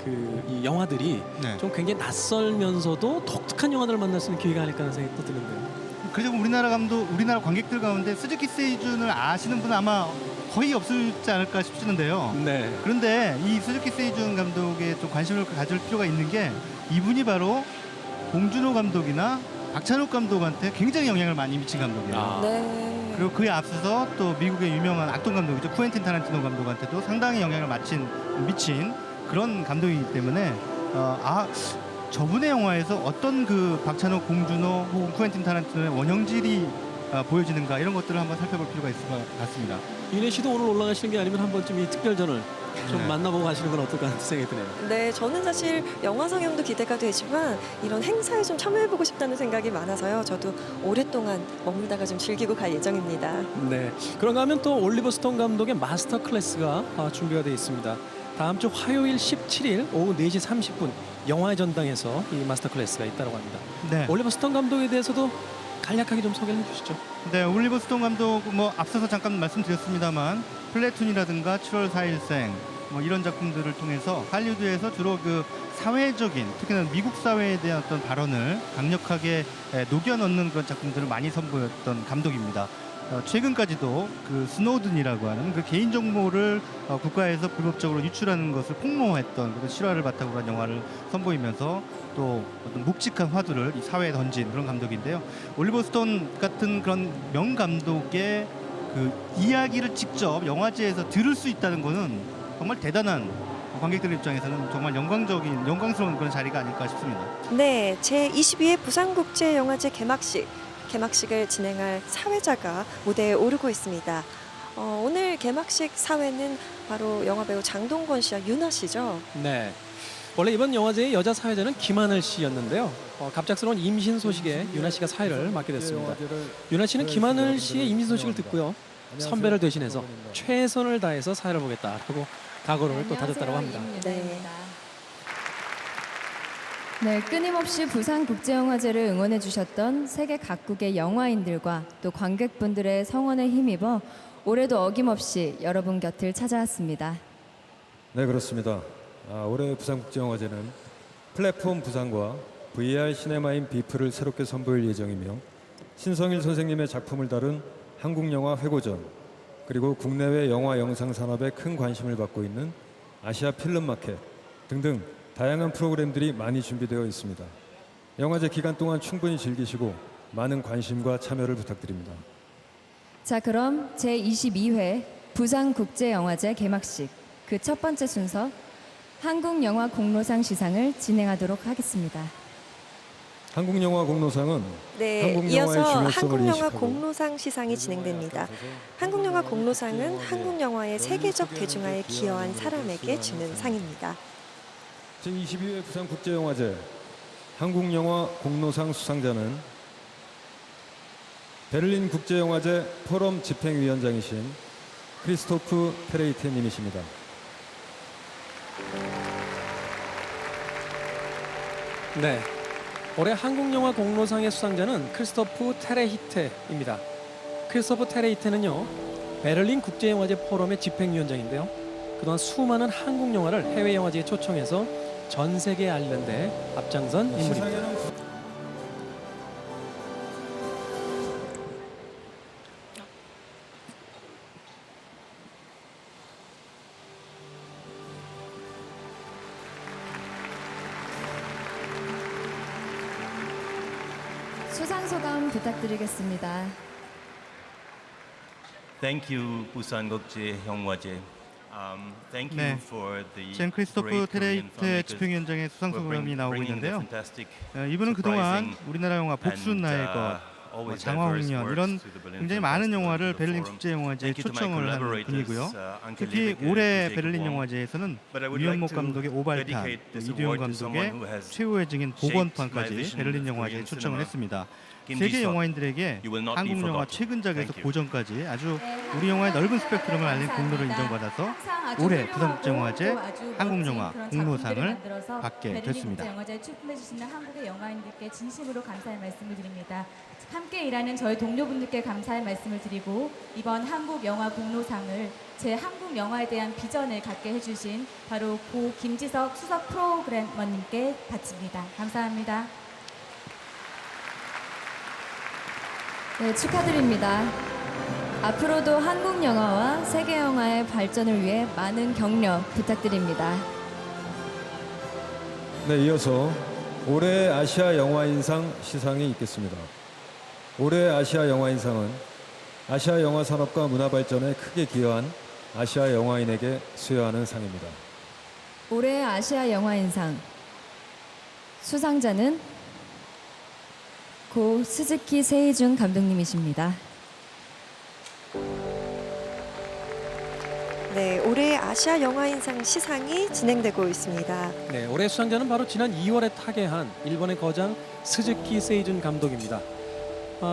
[SPEAKER 2] 이 영화들이
[SPEAKER 3] 네.
[SPEAKER 2] 좀 굉장히 낯설면서도 독특한 영화들을 만날 수 있는 기회가 아닐까 하는 생각이 또 드는데요.
[SPEAKER 3] 그래서 우리나라 관객들 가운데 스즈키 세이준을 아시는 분은 아마 거의 없지 않을까 싶은데요.
[SPEAKER 2] 네.
[SPEAKER 3] 그런데 이 스즈키 세이준 감독에 좀 관심을 가질 필요가 있는 게 이분이 바로 봉준호 감독이나 박찬욱 감독한테 굉장히 영향을 많이 미친 감독이에요.
[SPEAKER 1] 네.
[SPEAKER 3] 그리고 그에 앞서서 또 미국의 유명한 악동 감독이죠. 쿠엔틴 타란티노 감독한테도 상당히 영향을 미친 그런 감독이기 때문에 저분의 영화에서 어떤 그 박찬욱, 봉준호 혹은 쿠엔틴 타란티노의 원형질이 보여지는가 이런 것들을 한번 살펴볼 필요가 있을 것 같습니다.
[SPEAKER 2] 윤혜 씨도 오늘 올라가시는 게 아니면 한 번쯤 이 특별전을 좀
[SPEAKER 3] 네.
[SPEAKER 2] 만나보고 가시는 건 어떨까 하는 생각이 드네요.
[SPEAKER 1] 네, 저는 사실 영화 상영도 기대가 되지만 이런 행사에 좀 참여해보고 싶다는 생각이 많아서요. 저도 오랫동안 머물다가 좀 즐기고 갈 예정입니다.
[SPEAKER 2] 네. 그런가 하면 또 올리버 스톤 감독의 마스터 클래스가 준비가 되어 있습니다. 다음 주 화요일 17일 오후 4시 30분 영화의 전당에서 이 마스터 클래스가 있다고 합니다.
[SPEAKER 3] 네.
[SPEAKER 2] 올리버 스톤 감독에 대해서도 간략하게 좀 소개를 해주시죠.
[SPEAKER 3] 네, 올리버 스톤 감독 앞서서 잠깐 말씀드렸습니다만 플래툰이라든가 7월 4일생 이런 작품들을 통해서 할리우드에서 주로 그 사회적인 특히나 미국 사회에 대한 어떤 발언을 강력하게 녹여 넣는 그런 작품들을 많이 선보였던 감독입니다. 최근까지도 그 스노든이라고 하는 그 개인 정보를 국가에서 불법적으로 유출하는 것을 폭로했던 그런 실화를 바탕으로 한 영화를 선보이면서 또 어떤 묵직한 화두를 이 사회에 던진 그런 감독인데요. 올리버 스톤 같은 그런 명감독의 그 이야기를 직접 영화제에서 들을 수 있다는 것은 정말 대단한 관객들 입장에서는 정말 영광스러운 그런 자리가 아닐까 싶습니다.
[SPEAKER 1] 네, 제22회 부산국제영화제 개막식을 진행할 사회자가 무대에 오르고 있습니다. 오늘 개막식 사회는 바로 영화배우 장동건 씨와 윤아 씨죠.
[SPEAKER 2] 네. 원래 이번 영화제의 여자 사회자는 김하늘 씨였는데요. 갑작스러운 임신 소식에 윤아 씨가 사회를 맡게 됐습니다. 윤아 씨는 김하늘 씨의 임신 소식을 듣고요. 선배를 대신해서 최선을 다해서 사회를 보겠다라고 각오를 또 다졌다고 합니다.
[SPEAKER 1] 네.
[SPEAKER 9] 네, 끊임없이 부산국제영화제를 응원해 주셨던 세계 각국의 영화인들과 또 관객분들의 성원에 힘입어 올해도 어김없이 여러분 곁을 찾아왔습니다.
[SPEAKER 10] 네, 그렇습니다. 올해 부산국제영화제는 플랫폼 부산과 VR 시네마인 비프를 새롭게 선보일 예정이며 신성일 선생님의 작품을 다룬 한국영화 회고전 그리고 국내외 영화 영상 산업에 큰 관심을 받고 있는 아시아 필름마켓 등등 다양한 프로그램들이 많이 준비되어 있습니다. 영화제 기간 동안 충분히 즐기시고 많은 관심과 참여를 부탁드립니다.
[SPEAKER 9] 자, 그럼 제22회 부산국제영화제 개막식 그 첫 번째 순서 한국영화 공로상 시상을 진행하도록 하겠습니다.
[SPEAKER 10] 한국영화 공로상은
[SPEAKER 1] 네,
[SPEAKER 10] 한국
[SPEAKER 1] 이어서
[SPEAKER 10] 영화의 중요성을
[SPEAKER 1] 한국영화
[SPEAKER 10] 인식하고
[SPEAKER 1] 공로상 시상이 진행됩니다. 한국영화 공로상은 한국 영화의 세계적 대중화에 기여한 사람에게 주는 상입니다.
[SPEAKER 10] 제22회 부산국제영화제 한국영화 공로상 수상자는 베를린 국제영화제 포럼 집행위원장이신 크리스토프 테레이테님이십니다.
[SPEAKER 2] 네. 올해 한국영화 공로상의 수상자는 크리스토프 테레히테입니다. 크리스토프 테레히테는요, 베를린 국제영화제 포럼의 집행위원장인데요. 그동안 수많은 한국 영화를 해외 영화제에 초청해서 전 세계에 알리는 데 앞장선 인물입니다.
[SPEAKER 10] 시상에는
[SPEAKER 9] 수상 소감 부탁드리겠습니다.
[SPEAKER 11] Thank you, 부산국제 영화제. Thank you
[SPEAKER 3] 네.
[SPEAKER 11] for the
[SPEAKER 3] 젠 크리스토프
[SPEAKER 11] great Korean
[SPEAKER 3] 테레이트
[SPEAKER 11] filmmakers
[SPEAKER 3] 집행위원장의 수상
[SPEAKER 11] who are
[SPEAKER 3] 소감이 나오고
[SPEAKER 11] bringing the
[SPEAKER 3] 있는데요.
[SPEAKER 11] fantastic,
[SPEAKER 3] 이분은 그동안
[SPEAKER 11] surprising,
[SPEAKER 3] 우리나라 영화 복순 나의
[SPEAKER 11] and,
[SPEAKER 3] 것,
[SPEAKER 11] always
[SPEAKER 3] 장화홍련
[SPEAKER 11] diverse
[SPEAKER 3] 이런
[SPEAKER 11] works to the Berlin
[SPEAKER 3] 굉장히
[SPEAKER 11] Film
[SPEAKER 3] 많은
[SPEAKER 11] Festival
[SPEAKER 3] 영화를
[SPEAKER 11] and to the
[SPEAKER 3] 베를린
[SPEAKER 11] forum.
[SPEAKER 3] 국제영화제에
[SPEAKER 11] Thank you to my
[SPEAKER 3] 초청을 하는
[SPEAKER 11] collaborators,
[SPEAKER 3] 분이고요.
[SPEAKER 11] Anke
[SPEAKER 3] 특히
[SPEAKER 11] Liebeke,
[SPEAKER 3] 올해
[SPEAKER 11] Jacob
[SPEAKER 3] 베를린
[SPEAKER 11] Wong.
[SPEAKER 3] 영화제에서는
[SPEAKER 11] But I would
[SPEAKER 3] 유현목
[SPEAKER 11] like to
[SPEAKER 3] 감독의 오발탄,
[SPEAKER 11] dedicate
[SPEAKER 3] 또
[SPEAKER 11] this
[SPEAKER 3] 이두영
[SPEAKER 11] award to someone
[SPEAKER 3] 감독의
[SPEAKER 11] who has
[SPEAKER 3] 최후의 증인
[SPEAKER 11] shaped
[SPEAKER 3] 복원판까지
[SPEAKER 11] my vision
[SPEAKER 3] 베를린
[SPEAKER 11] of
[SPEAKER 3] 영화제에
[SPEAKER 11] Korean
[SPEAKER 3] 초청을
[SPEAKER 11] cinema.
[SPEAKER 3] 했습니다.
[SPEAKER 11] Kim
[SPEAKER 3] 세계
[SPEAKER 11] Ji-seok,
[SPEAKER 3] 영화인들에게
[SPEAKER 11] you will not be
[SPEAKER 3] 한국 영화
[SPEAKER 11] forgotten.
[SPEAKER 3] 최근작에서
[SPEAKER 11] Thank you.
[SPEAKER 3] 고전까지 아주 우리 영화의 넓은 스펙트럼을 알린 공로를 인정받아서 올해 부산국제영화제 한국영화 공로상을 받게 됐습니다.
[SPEAKER 9] 영화제에 출품해주시는 한국의 영화인들께 진심으로 감사의 말씀을 드립니다. 함께 일하는 저희 동료분들께 감사의 말씀을 드리고 이번 한국 영화 공로상을 제 한국 영화에 대한 비전을 갖게 해주신 바로 고 김지석 수석 프로그래머님께 바칩니다. 감사합니다. 네, 축하드립니다. 앞으로도 한국 영화와 세계 영화의 발전을 위해 많은 격려 부탁드립니다.
[SPEAKER 10] 네, 이어서 올해 아시아 영화인상 시상이 있겠습니다. 올해 아시아 영화인상은 아시아 영화 산업과 문화 발전에 크게 기여한 아시아 영화인에게 수여하는 상입니다.
[SPEAKER 9] 올해 아시아 영화인상 수상자는 고 스즈키 세이준 감독님이십니다.
[SPEAKER 1] 네, 올해 아시아 영화인상 시상이 진행되고 있습니다.
[SPEAKER 2] 네, 올해 수상자는 바로 지난 2월에 타계한 일본의 거장 스즈키 세이준 감독입니다.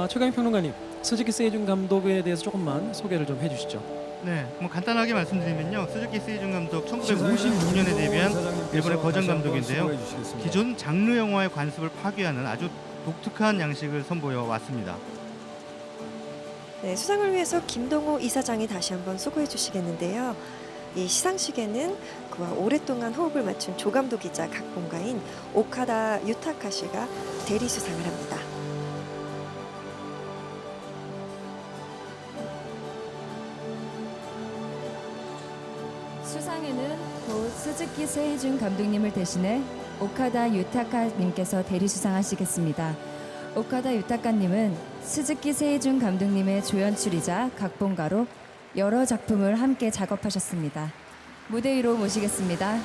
[SPEAKER 2] 최강희 평론가님, 스즈키 세이준 감독에 대해서 조금만 소개를 좀 해주시죠.
[SPEAKER 3] 네, 뭐 간단하게 말씀드리면요. 스즈키 세이준 감독 1956년에 데뷔한 일본의 거장 감독인데요. 기존 장르 영화의 관습을 파괴하는 아주 독특한 양식을 선보여 왔습니다.
[SPEAKER 1] 네, 수상을 위해서 김동호 이사장이 다시 한번 수고해 주시겠는데요. 이 시상식에는 그와 오랫동안 호흡을 맞춘 조감독이자 각본가인 오카다 유타카 씨가 대리 수상을 합니다.
[SPEAKER 9] 수상에는 고 스즈키 세이준 감독님을 대신해 오카다 유타카님께서 대리 수상하시겠습니다. 오카다 유타카님은 스즈키 세이준 감독님의 조연출이자 각본가로 여러 작품을 함께 작업하셨습니다. 무대 위로 모시겠습니다.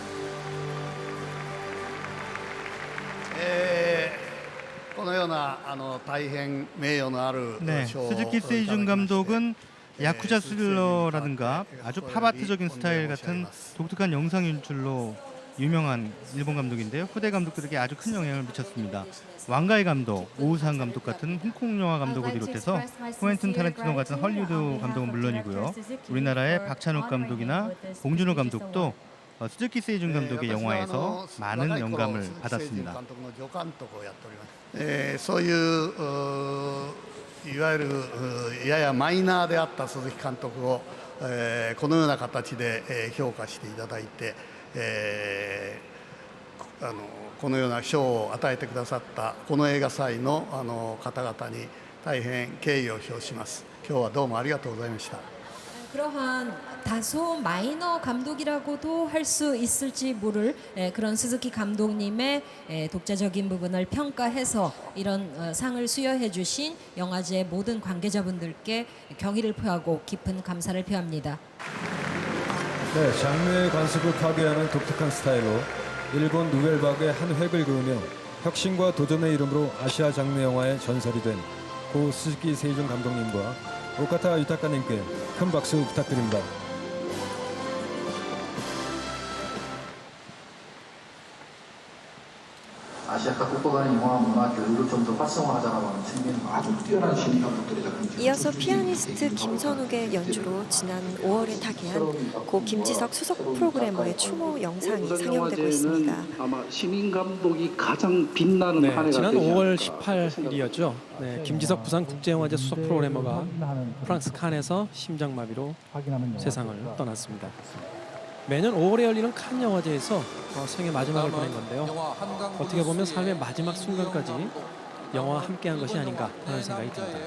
[SPEAKER 12] このような大変名誉のある
[SPEAKER 3] 네, 스즈키 세이준 감독은 야쿠자 스릴러라든가 아주 팝아트적인 스타일 같은 독특한 영상 연출로 유명한 일본 감독인데요. 후대 감독들에게 아주 큰 영향을 미쳤습니다. 왕가의 감독, 오우상 감독 같은 홍콩 영화 감독을 비롯해서 코엔틴 타렌티노 같은 헐리우드 감독은 물론이고요. 우리나라의 박찬욱 감독이나 봉준호 감독도 스즈키 세이준 감독의 영화에서 많은 영감을 받았습니다.
[SPEAKER 12] そういういわゆるややマイナーであった鈴木監督をこのような形で評価していただいてこのような賞を与えてくださったこの映画祭の方々に大変敬意を表します。今日はどうもありがとうございました。
[SPEAKER 13] 그러한 다소 마이너 감독이라고도 할 수 있을지 모를 그런 스즈키 감독님의 독자적인 부분을 평가해서 이런 상을 수여해 주신 영화제 모든 관계자분들께 경의를 표하고 깊은 감사를 표합니다.
[SPEAKER 10] 네, 장르의 관습을 파괴하는 독특한 스타일로 일본 누벨바그의 한 획을 그으며 혁신과 도전의 이름으로 아시아 장르 영화의 전설이 된 고 스즈키 세이준 감독님과 오카타 유타카님께 큰 박수 부탁드립니다.
[SPEAKER 14] 아시아 각국과 간의 영화 문화 교류를 좀 더 활성화하자라고 하는 측면이 아주 뛰어난 신인 감독들의 작품이죠.
[SPEAKER 1] 이어서 피아니스트 김선욱의 연주로 지난 5월에 타계한 고 김지석 수석 프로그래머의 추모 영상이 상영되고 있습니다.
[SPEAKER 14] 아마 신인 감독이 가장 빛나는
[SPEAKER 2] 네,
[SPEAKER 14] 한 해가
[SPEAKER 2] 지난
[SPEAKER 14] 되지
[SPEAKER 2] 5월
[SPEAKER 14] 않을까
[SPEAKER 2] 18일이었죠. 네, 김지석 부산국제영화제 수석 프로그래머가 프랑스 칸에서 심장마비로 세상을 떠났습니다. 매년 5월에 열리는 칸 영화제에서 생애 마지막을 보낸 건데요. 어떻게 보면 삶의 마지막 순간까지 영화와 함께한 것이 아닌가 하는 생각이 듭니다.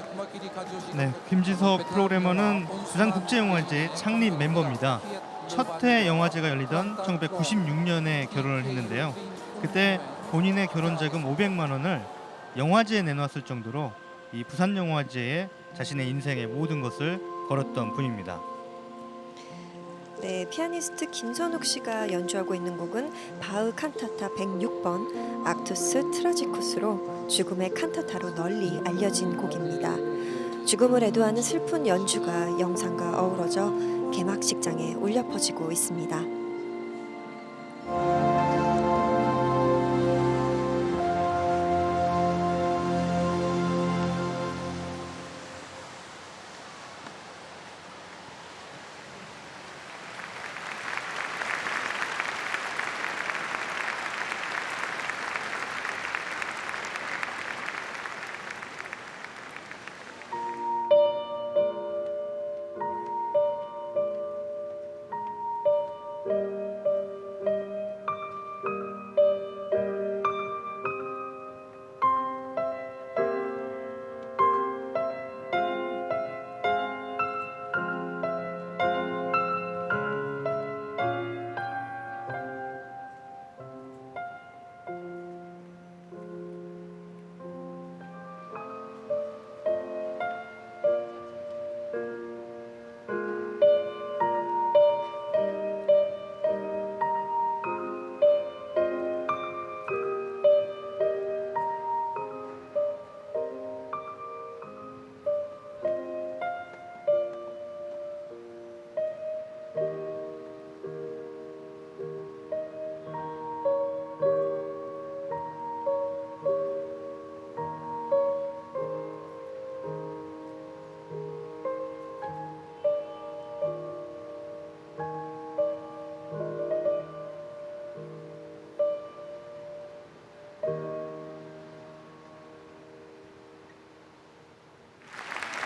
[SPEAKER 3] 네, 김지석 프로그래머는 부산국제영화제 창립 멤버입니다. 첫 해 영화제가 열리던 1996년에 결혼을 했는데요. 그때 본인의 결혼 자금 500만 원을 영화제에 내놨을 정도로 이 부산영화제에 자신의 인생의 모든 것을 걸었던 분입니다.
[SPEAKER 1] 네, 피아니스트 김선욱 씨가 연주하고 있는 곡은 바흐 칸타타 106번 악투스 트라지쿠스로 죽음의 칸타타로 널리 알려진 곡입니다. 죽음을 애도하는 슬픈 연주가 영상과 어우러져 개막식장에 울려 퍼지고 있습니다.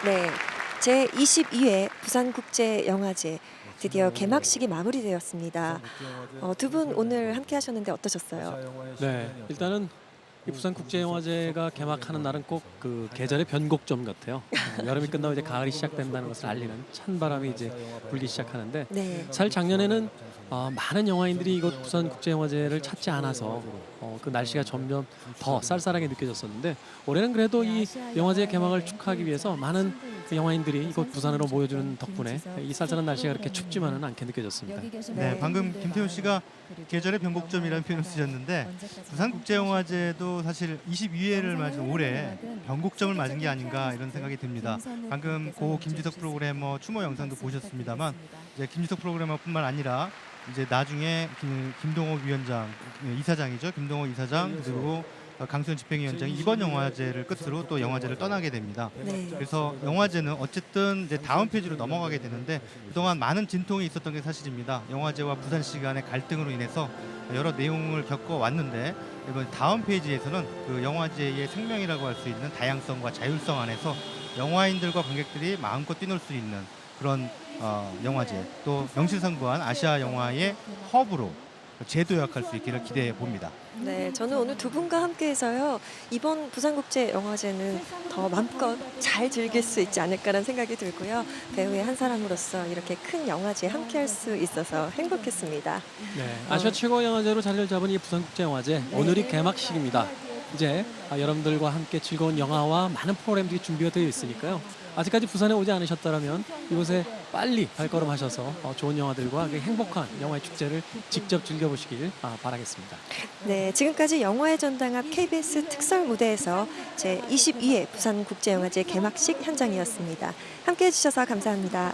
[SPEAKER 1] 네, 제 22회 부산국제영화제 드디어 개막식이 마무리되었습니다. 두 분 오늘 함께 하셨는데 어떠셨어요?
[SPEAKER 2] 네, 일단은 이 부산국제영화제가 개막하는 날은 꼭 그 계절의 변곡점 같아요. 여름이 끝나고 이제 가을이 시작된다는 것을 알리는 찬바람이 이제 불기 시작하는데
[SPEAKER 1] 네.
[SPEAKER 2] 사실 작년에는 많은 영화인들이 이곳 부산국제영화제를 찾지 않아서 그 날씨가 점점 더 쌀쌀하게 느껴졌었는데 올해는 그래도 이 영화제 개막을 축하하기 위해서 많은 영화인들이 이곳 부산으로 모여주는 덕분에 이 쌀쌀한 날씨가 그렇게 춥지만은 않게 느껴졌습니다.
[SPEAKER 3] 네, 방금 김태훈 씨가 계절의 변곡점이라는 표현을 쓰셨는데 부산국제영화제도 사실 22회를 맞은 올해 변곡점을 맞은 게 아닌가 이런 생각이 듭니다. 방금 고 김지석 프로그래머 추모 영상도 보셨습니다만 이제 김지석 프로그래머뿐만 아니라 이제 나중에 김동호 위원장 이사장이죠. 김동호 이사장 그리고 강수현 집행위원장이 이번 영화제를 끝으로 또 영화제를 떠나게 됩니다.
[SPEAKER 1] 네.
[SPEAKER 3] 그래서 영화제는 어쨌든 이제 다음 페이지로 넘어가게 되는데 그동안 많은 진통이 있었던 게 사실입니다. 영화제와 부산시 간의 갈등으로 인해서 여러 내용을 겪어왔는데 이번 다음 페이지에서는 그 영화제의 생명이라고 할 수 있는 다양성과 자율성 안에서 영화인들과 관객들이 마음껏 뛰놀 수 있는 그런 영화제 또 명실상부한 아시아 영화의 허브로 재도약할 수 있기를 기대해 봅니다.
[SPEAKER 1] 네, 저는 오늘 두 분과 함께해서요 이번 부산국제영화제는 더 마음껏 잘 즐길 수 있지 않을까라는 생각이 들고요. 배우의 한 사람으로서 이렇게 큰 영화제에 함께할 수 있어서 행복했습니다.
[SPEAKER 2] 네, 아시아 최고 영화제로 자리를 잡은 이 부산국제영화제 오늘이 개막식입니다. 이제 여러분들과 함께 즐거운 영화와 많은 프로그램들이 준비가 되어 있으니까요. 아직까지 부산에 오지 않으셨다면 이곳에 빨리 발걸음하셔서 좋은 영화들과 행복한 영화의 축제를 직접 즐겨보시길 바라겠습니다.
[SPEAKER 1] 네, 지금까지 영화의 전당 앞 KBS 특설 무대에서 제 22회 부산국제영화제 개막식 현장이었습니다. 함께해 주셔서 감사합니다.